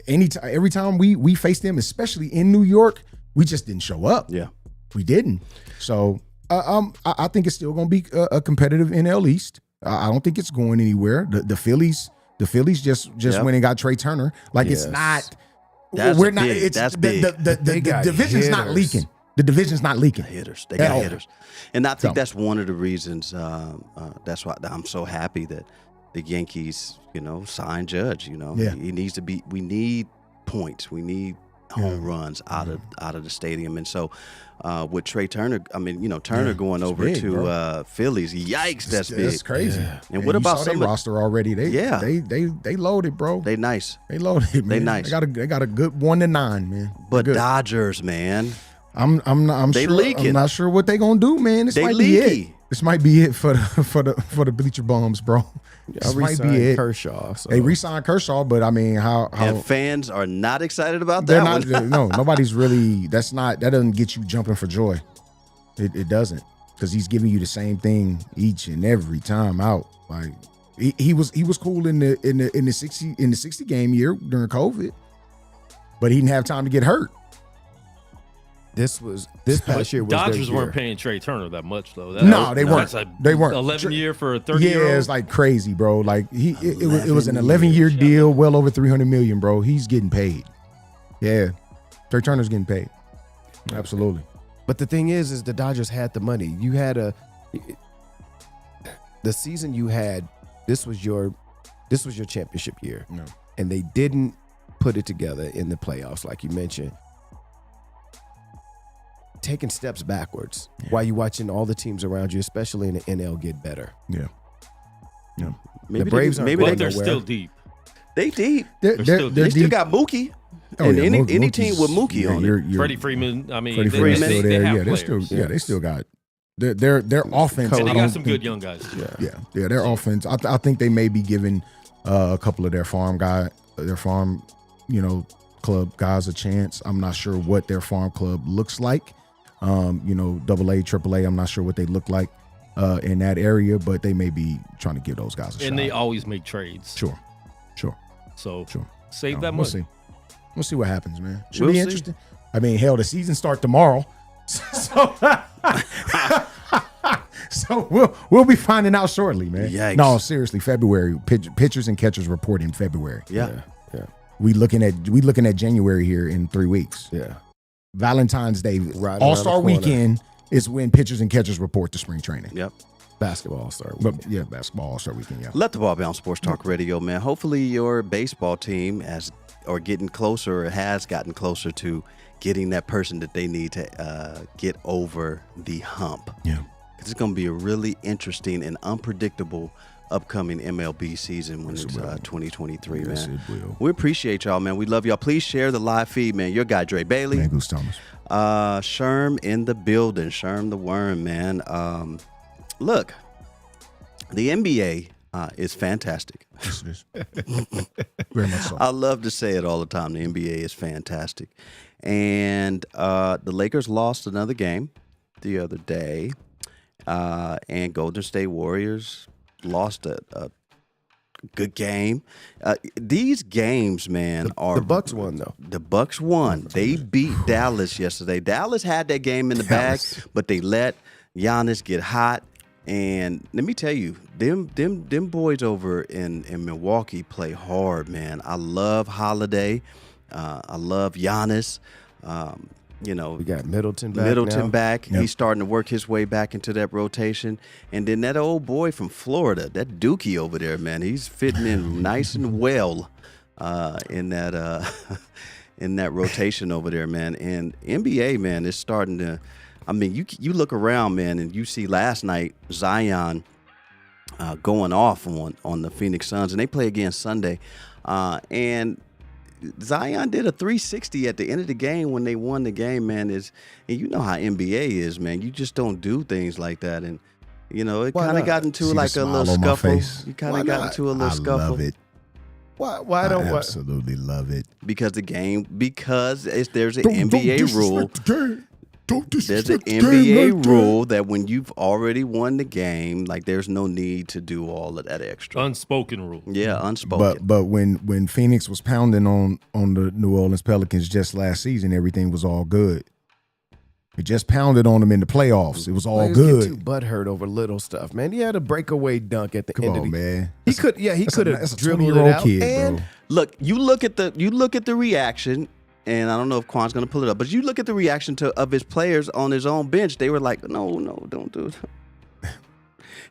every time we faced them, especially in New York, we just didn't show up. Yeah, we didn't. So I think it's still going to be a competitive NL East. I don't think it's going anywhere. The Phillies just went and got Trey Turner. Like it's not. That's we're big. not. It's That's big. The division's not leaking. The division's not leaking. Hitters. They got hitters. And I think that's one of the reasons. That's why I'm so happy that the Yankees, signed Judge. He needs to be. We need points. We need home runs out of the stadium. And so with Trey Turner, Turner going over big, to Phillies. Yikes, that's big. That's crazy. Yeah. And what about some roster already? They loaded, bro. They nice. They loaded, man. They nice. They got a good 1-9, man. But Dodgers, man. I'm not sure what they gonna do, man. This might be it. This might be it for the bleacher bums, bro. This might be it. Kershaw. So. They re-signed Kershaw, but I mean, how and fans are not excited about that. They're not. No, nobody's really. That doesn't get you jumping for joy. It doesn't, because he's giving you the same thing each and every time out. Like he was cool in the 60 game year during COVID, but he didn't have time to get hurt. This past year was Dodgers their weren't year. paying Trey Turner that much though. No, they weren't. They weren't. 11 year for a 30-year-old. Yeah, it's like crazy, bro. Like it was an 11-year deal, well over $300 million, bro. He's getting paid. Yeah, Trey Turner's getting paid. Absolutely. But the thing is the Dodgers had the money. You had the season you had. This was your championship year, and they didn't put it together in the playoffs, like you mentioned. Taking steps backwards while you're watching all the teams around you, especially in the NL, get better. Yeah. The Braves aren't But going they're nowhere. still deep. They deep. They're They still got Mookie. And any team with Mookie on it. Freddie Freeman. I mean, Freddie Freeman's they still there. have Yeah, players. they still got their offense. And they I got don't some think- good young guys. Yeah, their offense. I think they may be giving a couple of their farm club guys a chance. I'm not sure what their farm club looks like. AA, AAA. I'm not sure what they look like in that area, but they may be trying to give those guys a shot. And they always make trades. Sure. So save that money. We'll see what happens, man. Should We'll be see. interesting. I mean, hell, the season start tomorrow, so we'll be finding out shortly, man. Yikes. No, seriously, February. Pitchers and catchers report in February. Yeah. We looking at January here in 3 weeks. Yeah. Valentine's Day, Right All-Star around the corner. weekend is when pitchers and catchers report to spring training. Yep. Basketball All-Star. But yeah, basketball All-Star weekend. Yeah. Let the ball bounce. Sports Talk Radio, man. Hopefully your baseball team has gotten closer to getting that person that they need to get over the hump. Yeah. It's going to be a really interesting and unpredictable upcoming MLB season when it's 2023, Yes, man. it will. We appreciate y'all, man. We love y'all. Please share the live feed, man. Your guy, Dre Bailey. Man, Goose Thomas. Sherm in the building. Sherm the Worm, man. Look, the NBA is fantastic. Yes, it is. Very much so. I love to say it all the time. The NBA is fantastic. And the Lakers lost another game the other day. And Golden State Warriors lost a good game. These games, man, are The Bucks won, though. The Bucks won. They beat Dallas yesterday. Dallas had that game in the bag, but they let Giannis get hot. And let me tell you, them boys over in Milwaukee play hard, man. I love Holiday. I love Giannis. You know, We got Middleton back now. He's starting to work his way back into that rotation. And then that old boy from Florida, that Dookie over there, man, he's fitting in nice and well in that in that rotation over there, man. And NBA, man, is starting to. I mean, you look around, man, and you see last night Zion going off on the Phoenix Suns, and they play again Sunday, and Zion did a 360 at the end of the game when they won the game, man. And you know how NBA is, man. You just don't do things like that, and you know it kind of got into See like the a little smile on my scuffle. face? You kind Why of got not? into a little scuffle. I love it. Why I don't absolutely love it. Because there's an NBA rule. There's an NBA rule that when you've already won the game, like there's no need to do all of that extra. Unspoken rule. Yeah, unspoken. But when Phoenix was pounding on the New Orleans Pelicans just last season, everything was all good. It just pounded on them in the playoffs. It was all Players good. Get too butthurt over little stuff, man. He had a breakaway dunk at the Come end of on, the man. He could have That's a dribbled it 20-year-old out. kid, and bro. Look, you look at the reaction, and I don't know if Quan's going to pull it up, but you look at the reaction of his players on his own bench. They were like, no, don't do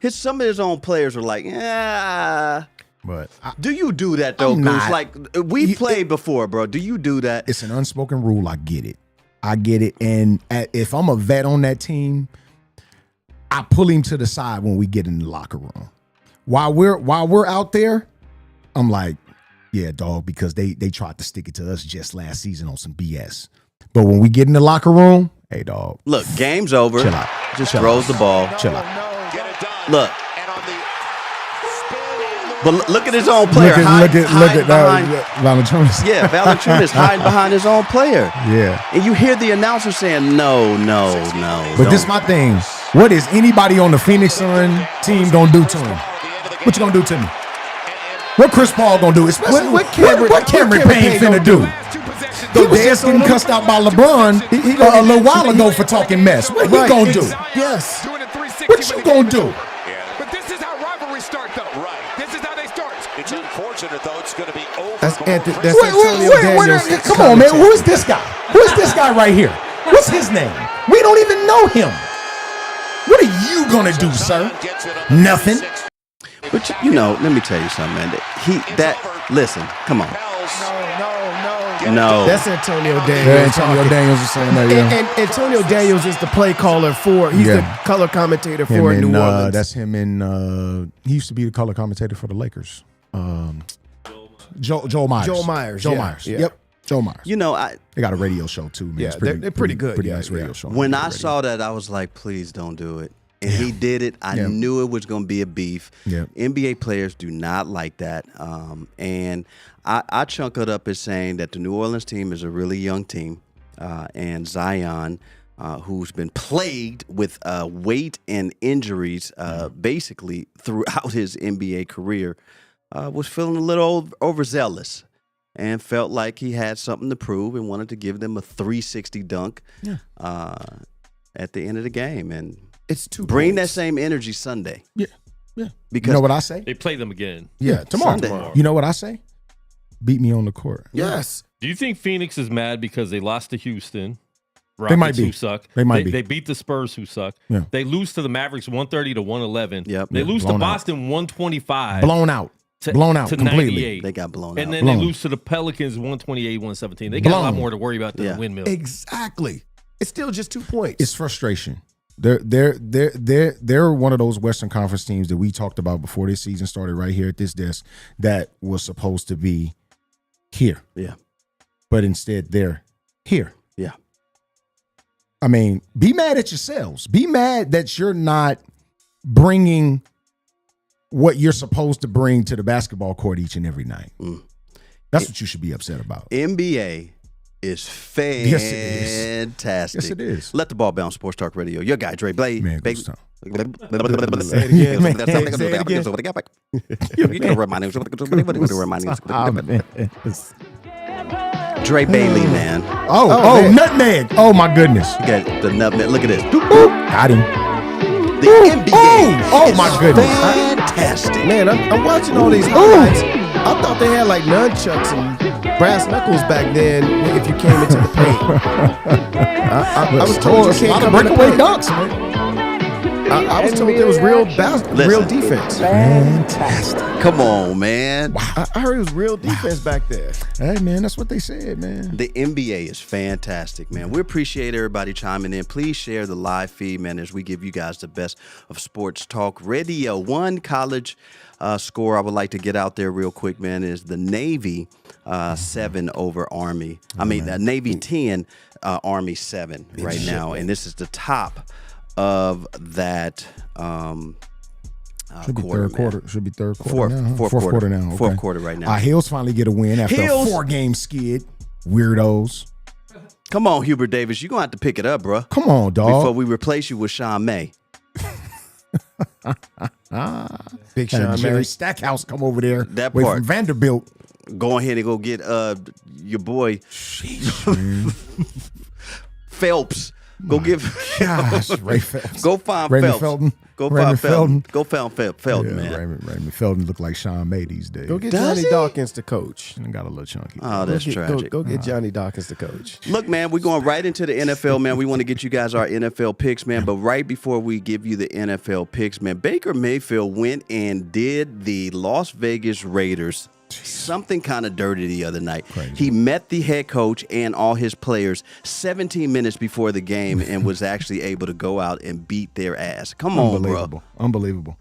it. Some of his own players were like, yeah. But Do you do that though? I'm 'Cause, not. like we played before, bro. Do you do that? it's an unspoken rule. I get it. And if I'm a vet on that team, I pull him to the side when we get in the locker room. While we're out there, I'm like, yeah, dog, because they tried to stick it to us just last season on some BS. But when we get in the locker room, hey, dog, Look, game's over. chill out. Just Chill throws out. the ball. Chill out. Look. But look at his own player. Look at hiding behind. Valanciunas. Yeah, Valanciunas hiding behind his own player. Yeah. And you hear the announcer saying, no. But this my thing. What is anybody on the Phoenix Sun team gonna do to him? What you gonna do to me? What Chris Paul gonna do? Especially what Cameron Payne finna do? He was just getting cussed out by LeBron a little while ago for talking mess. What he gonna do? Yes. What you gonna do? But this is how rivalries start, though. Right. This is how they start. It's unfortunate, though. It's going to be over. That's Antonio Daniels. Come on, man. Who is this guy? Who is this guy right here? What's his name? We don't even know him. What are you gonna do, sir? Nothing. But you know, let me tell you something, man. Listen, come on. No. That's Antonio Yeah, Daniels. Antonio Daniels is saying that. Yeah. And Antonio Daniels is the play caller he's the color commentator for New Orleans. That's him in. He used to be the color commentator for the Lakers. Joel Myers. Joel Myers. Joel yeah, Myers. yeah. Yep. Joel Myers. You know, They got a radio show too, man. Yeah, It's they're pretty good. Pretty Yeah, nice radio yeah. show. when I Radio. saw that, I was like, please don't do it. And he did it. I knew it was going to be a beef. Yeah. NBA players do not like that. And I chunk it up as saying that the New Orleans team is a really young team. And Zion, who's been plagued with weight and injuries basically throughout his NBA career, was feeling a little overzealous and felt like he had something to prove and wanted to give them a 360 dunk at the end of the game. And It's two bring that points. same energy Sunday. Yeah. Yeah. Because You know what I say? They play them again. Yeah. Tomorrow. Sunday. You know what I say? Beat me on the court. Yes. Do you think Phoenix is mad because they lost to Houston? They might Rockets, be. who suck. They might be. They beat the Spurs, who suck. Yeah. They lose to the Mavericks 130 to 111. Yep. They Yeah, lose to blown out. Boston 125 Blown out. to, blown out to completely. 98. they got blown And out. then Blown. they lose to the Pelicans 128, 117. They got a lot Blown. more to worry about than Yeah. the windmill. Exactly. It's still just 2 points. It's frustration. They're one of those Western Conference teams that we talked about before this season started right here at this desk that was supposed to be here. Yeah. But instead they're here. Yeah. I mean, be mad at yourselves. Be mad that you're not bringing what you're supposed to bring to the basketball court each and every night. That's what you should be upset about. NBA is Yes, it is. fantastic. Yes, it is. Let the ball bounce. Sports Talk Radio. Your guy, Dre Blade. Man, Baby. ghost town. Say it again. Say it again. You can remind me. Dre Bailey, man. Oh, nutmeg. Oh, my goodness. You got the nutmeg. Look at this. Got him. The NBA oh, my is goodness. fantastic. Man, I'm watching all these highlights. I thought they had like nunchucks and brass knuckles back then if you came into the paint. I was told you can't come in the paint. dunks, man. I was told there was real defense. Fantastic. Come on, man. I heard it was real defense back there. Hey, man, that's what they said, man. The NBA is fantastic, man. We appreciate everybody chiming in. Please share the live feed, man, as we give you guys the best of sports talk radio. One college score I would like to get out there real quick, man, is the Navy 7 over Army. Navy 10, Army 7 right now. And this is the top of that Should be quarter, third quarter. Should be third quarter. Fourth, now, huh? fourth quarter now. Okay. Fourth quarter right now. Hills finally get a win after a 4-game skid. Weirdos. Come on, Hubert Davis. You're going to have to pick it up, bro. Come on, dog. Before we replace you with Sean May. Big Had Sean Jerry May. Stackhouse come over there. That Wait part. from Vanderbilt. Go ahead and go get your boy Sheesh, man. Phelps. Go give. Gosh, Ray Phelps. Go find Raymond Phelps. Felton. Go Raymond find Felton. Felton. Go find Felton, Yeah, man. Raymond Felton look like Sean May these days. Go get Does Johnny he? Dawkins to coach. And got a little chunky. Oh, that's tragic. Go get Johnny Dawkins to coach. Look, man, we're going right into the NFL, man. We want to get you guys our NFL picks, man. But right before we give you the NFL picks, man, Baker Mayfield went and did the Las Vegas Raiders something kind of dirty the other night. Crazy. He met the head coach and all his players 17 minutes before the game and was actually able to go out and beat their ass. Come on, bro. Unbelievable.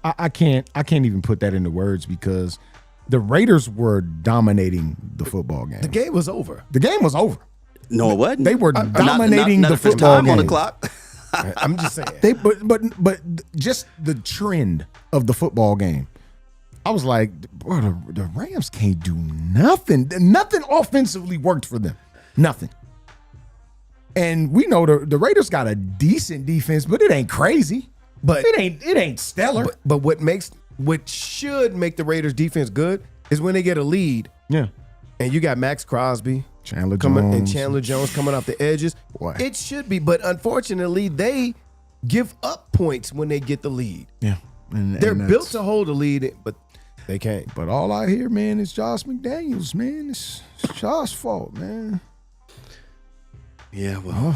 I can't even put that into words because the Raiders were dominating the football game. The game was over. The game was over. No, it wasn't. They were dominating not the if it's football time game. on the clock. I'm just saying. But just the trend of the football game. I was like, bro, the Rams can't do nothing. Nothing offensively worked for them. Nothing. And we know the Raiders got a decent defense, but it ain't crazy. But it ain't stellar. But what should make the Raiders defense good is when they get a lead. Yeah. And you got Max Crosby, Chandler Jones coming off the edges. Boy. It should be, but unfortunately, they give up points when they get the lead. Yeah. And They're that's- built to hold a lead, but they can't. But all I hear, man, is Josh McDaniels, man. It's Josh's fault, man. Yeah, well,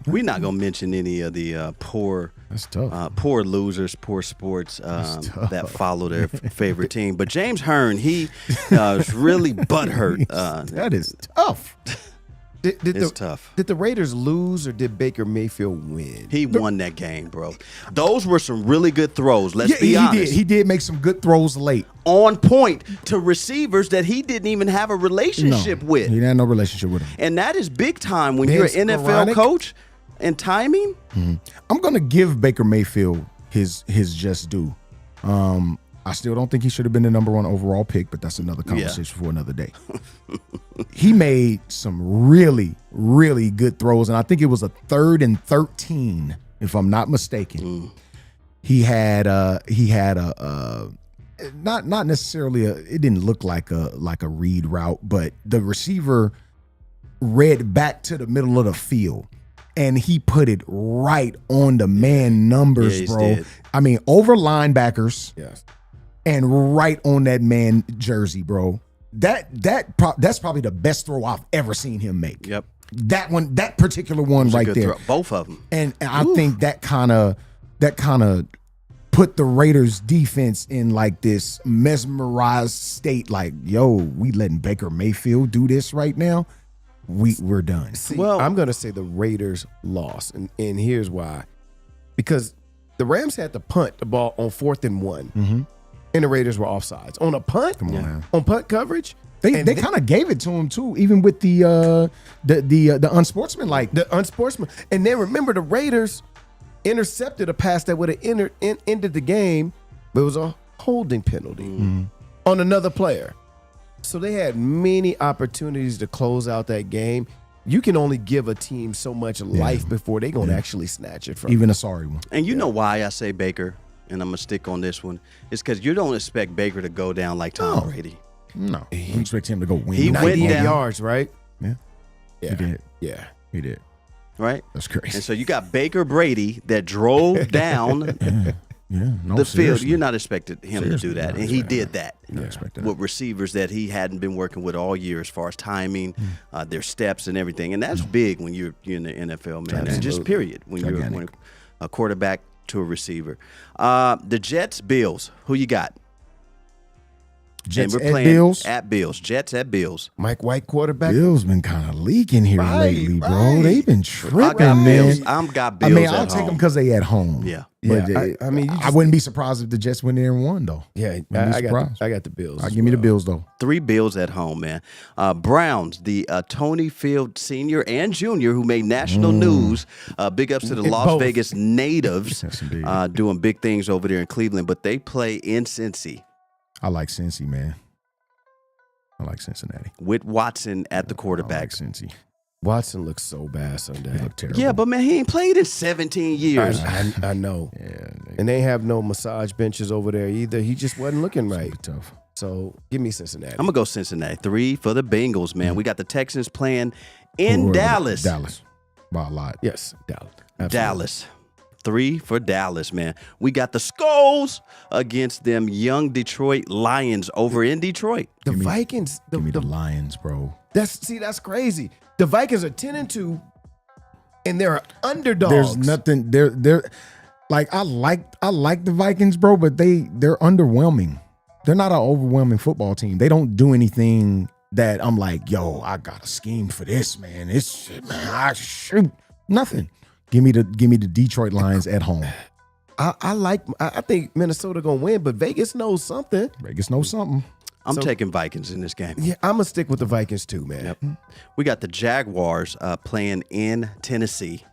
we're not gonna mention any of the poor, That's tough. poor losers, poor sports that follow their favorite team. But James Hearn, he is really butthurt. That is tough. It's tough. Did the Raiders lose or did Baker Mayfield win? He won that game, bro. Those were some really good throws. Let's be honest. He did make some good throws late. On point to receivers that he didn't even have a relationship with. He had no relationship with him. And that is big time when Ben you're an NFL Skoranek? coach and timing. I'm gonna give Baker Mayfield his just due. I still don't think he should have been the number 1 overall pick, but that's another conversation for another day. He made some really, really good throws, and I think it was a 3rd and 13, if I'm not mistaken. He had a not necessarily it didn't look like a read route, but the receiver read back to the middle of the field. And he put it right on the man numbers, bro. Did. I mean, over linebackers. Yes. And right on that man jersey, bro. That's probably the best throw I've ever seen him make. Yep. That particular one It was a right good there. throw. Both of them. And I think that kind of put the Raiders defense in like this mesmerized state. Like, yo, we letting Baker Mayfield do this right now. We're done. See, I'm going to say the Raiders lost, and here's why. Because the Rams had to punt the ball on 4th and 1, and the Raiders were offsides. On a punt, on. on punt coverage, They kind of gave it to him too, even with the unsportsmanlike. The unsportsman. And then remember, the Raiders intercepted a pass that would have ended the game, but it was a holding penalty on another player. So they had many opportunities to close out that game. You can only give a team so much life before they're going to actually snatch it from Even a sorry one. And you know why I say Baker, and I'm going to stick on this one, is because you don't expect Baker to go down like Tom Brady. No, you expect him to go win. He went 98 down. yards, right? Yeah, Yeah. he did. Yeah. He did. Right? That's crazy. And so you got Baker Brady that drove down Yeah, no, the field. seriously. You're not expected him Seriously, to do that, you're and not he expecting did that You're not expecting with receivers that he hadn't been working with all year as far as timing, their steps and everything. And that's big when you're in the NFL, man. And just period when you're a quarterback to a receiver. The Jets, Bills. Who you got? Jets and we're at playing Bills. at Bills. Jets at Bills. Mike White quarterback. Bills been kind of leaking here lately, bro. right. They've been I tripping, got man. Bills. I'm got Bills. I mean, at I'll take home. them because they at home. Yeah. But Yeah, I mean, you I just- wouldn't be surprised if the Jets went there and won, though. Yeah, Wouldn't be I surprised. got the Bills. Give me the Bills, though. 3 Bills at home, man. Browns, the Tony Field Sr. and Jr., who made national news. Big ups to the Las Both. Vegas natives Yes, indeed. doing big things over there in Cleveland, but they play in Cincy I like Cincy, man. I like Cincinnati. with Watson at the I like quarterback. Cincy. Watson looks so bad Sunday. They look terrible. Yeah, but man, he ain't played in 17 years. I know. Yeah, And they have no massage benches over there either. He just wasn't looking right. tough. So give me Cincinnati. I'm going to go Cincinnati. 3 for the Bengals, man. We got the Texans playing in Who are they? Dallas. Dallas. By a lot. Yes, Dallas. Absolutely. Dallas. 3 for Dallas, man. We got the Skulls against them young Detroit Lions over in Detroit. The Vikings. Give me the Lions, bro. That's crazy. The Vikings are 10-2, and they're underdogs. There's nothing. They're like I like the Vikings, bro, but they're underwhelming. They're not an overwhelming football team. They don't do anything that I'm like, yo, I got a scheme for this, man. This shit, man, I shoot nothing. Give me the Detroit Lions at home. I think Minnesota gonna win, but Vegas knows something. Vegas knows something. I'm taking Vikings in this game. Yeah, I'm gonna stick with the Vikings too, man. Yep. We got the Jaguars playing in Tennessee.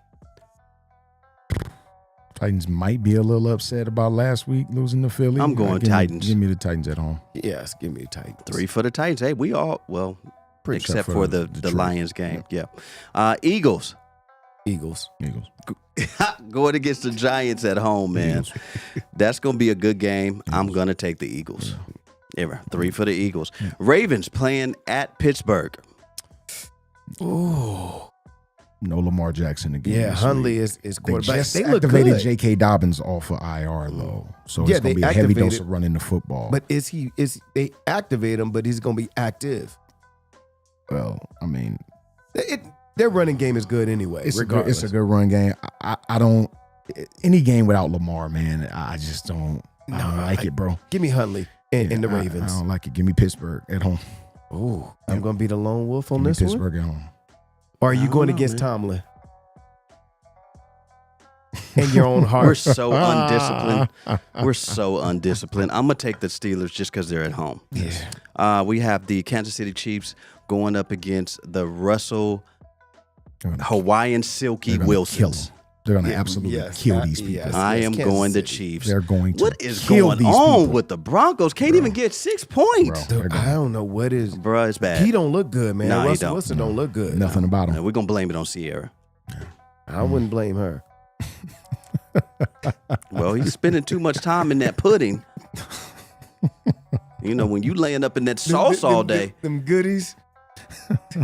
Titans might be a little upset about last week losing to Philly. I'm going Titans. Give me the Titans at home. Yes, give me the Titans. 3 for the Titans. Hey, we all, well, except for the Detroit. Lions game. Yeah. Eagles. Eagles. Going against the Giants at home, man. That's going to be a good game. I'm going to take the Eagles. Yeah. 3 for the Eagles. Ravens playing at Pittsburgh. Oh, No Lamar Jackson again. yeah. this Huntley week. is They quarterback. just They look activated good. J.K. Dobbins off of IR though, so Yeah, it's gonna they be a heavy dose activated- of running the football. But is they activate him? But he's gonna be active. well, I mean, Their running game is good anyway. it's a regardless. good run game. I don't any game without Lamar, man. I just don't. I don't like it, bro. Give me Huntley and the I Ravens. don't like it. Give me Pittsburgh at home. Oh, I'm gonna be the lone wolf on Give me this one. Pittsburgh at home. Or are you I don't going know, against man. Tomlin? In your own heart. We're so undisciplined. We're so undisciplined. I'm going to take the Steelers just because they're at home. Yeah. We have the Kansas City Chiefs going up against the Russell They're gonna- Hawaiian they're Silky gonna kill Wilsons. them. They're gonna Yeah, absolutely yes, kill that- these people. yes. I am Kansas going the City. Chiefs. They're going to What is kill going these on people. with the Broncos? Can't even get 6 points. Bro, they're I gonna- don't know what is. Bruh, it's bad. He don't look good, man. No, he Russell don't. Wilson don't look good. Nothing about We're them. going to blame it on Sierra. I wouldn't blame her. Well, he's spending too much time in that pudding. You know, when you laying up in that sauce all day. Them goodies.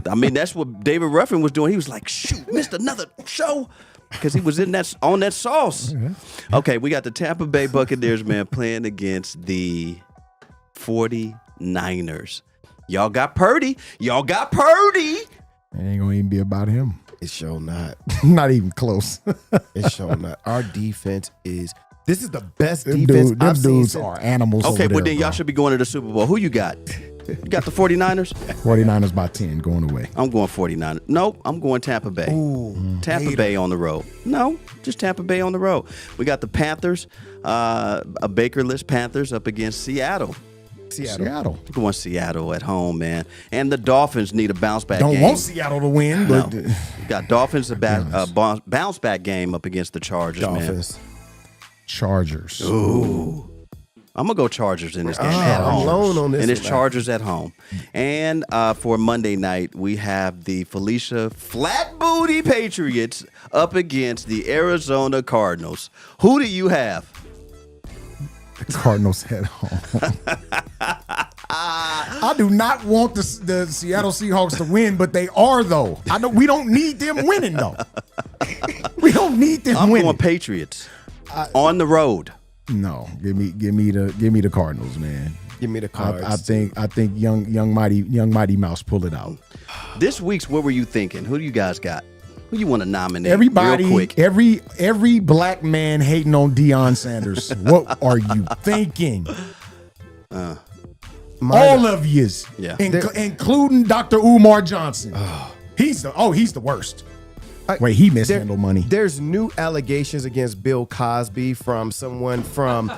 I mean, that's what David Ruffin was doing. He was like, shoot, missed another show. Because he was on that sauce. Okay, we got the Tampa Bay Buccaneers, man, playing against the 49ers. Y'all got Purdy. It ain't gonna even be about him. It's sure not. Not even close. It's sure not. Our defense is. This is the best Them defense them I've seen. dudes are animals. Okay, over well, there, then y'all bro. should be going to the Super Bowl. Who you got? You got the 49ers? 49ers by 10 going away. I'm going 49ers. Nope, I'm going Tampa Bay. Tampa Bay on the road. No, just Tampa Bay on the road. We got the Panthers, a Bakerless Panthers up against Seattle. Seattle. Going Seattle at home, man. And the Dolphins need a bounce back Don't game. want Seattle to win, No. but You got Dolphins bounce back game up against the Chargers, Dolphins. Chargers. man. Ooh. I'm going to go Chargers in this game at I'm home. alone on this And it's one. Chargers at home. And for Monday night, we have the Felicia Flat Booty Patriots up against the Arizona Cardinals. Who do you have? Cardinals at home. I do not want the Seattle Seahawks to win, but they are though. I know we don't need them winning though. We don't need them I'm winning. going Patriots on the road. No, give me the Cardinals, man. Give me the Cards. I think young Mighty Mouse pull it out. This week's What Were You Thinking? Who do you guys got? Who you want to nominate? Everybody, real quick. every black man hating on Deion Sanders. What are you thinking? All of yous, Yeah. including Dr. Umar Johnson. He's the worst. Wait, he mishandled money. There's new allegations against Bill Cosby from someone from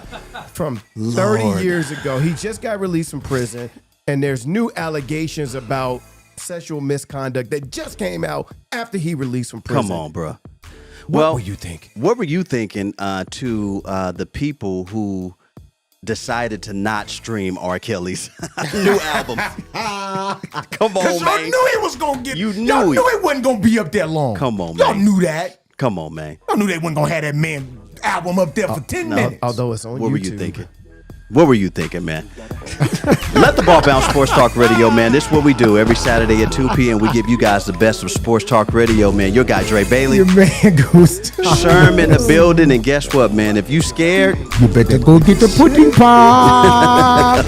30 years ago. He just got released from prison, and there's new allegations about sexual misconduct that just came out after he released from prison. Come on, bro. What were you thinking? What were you thinking to the people who decided to not stream R. Kelly's new album? Come on, Y'all man. knew it was gonna get. You Y'all knew knew it wasn't gonna be up that long. Come on, Y'all man. knew that. Come on, man. Y'all knew they wasn't gonna have that man album up there for 10 minutes. Although it's on What YouTube. were you thinking? What were you thinking, man? Let the Ball Bounce Sports Talk Radio, man. This is what we do every Saturday at 2 p.m. We give you guys the best of Sports Talk Radio, man. Your guy, Dre Bailey. Your man goes. Sherm in the building, and guess what, man? If you scared, You better go get the pudding pop.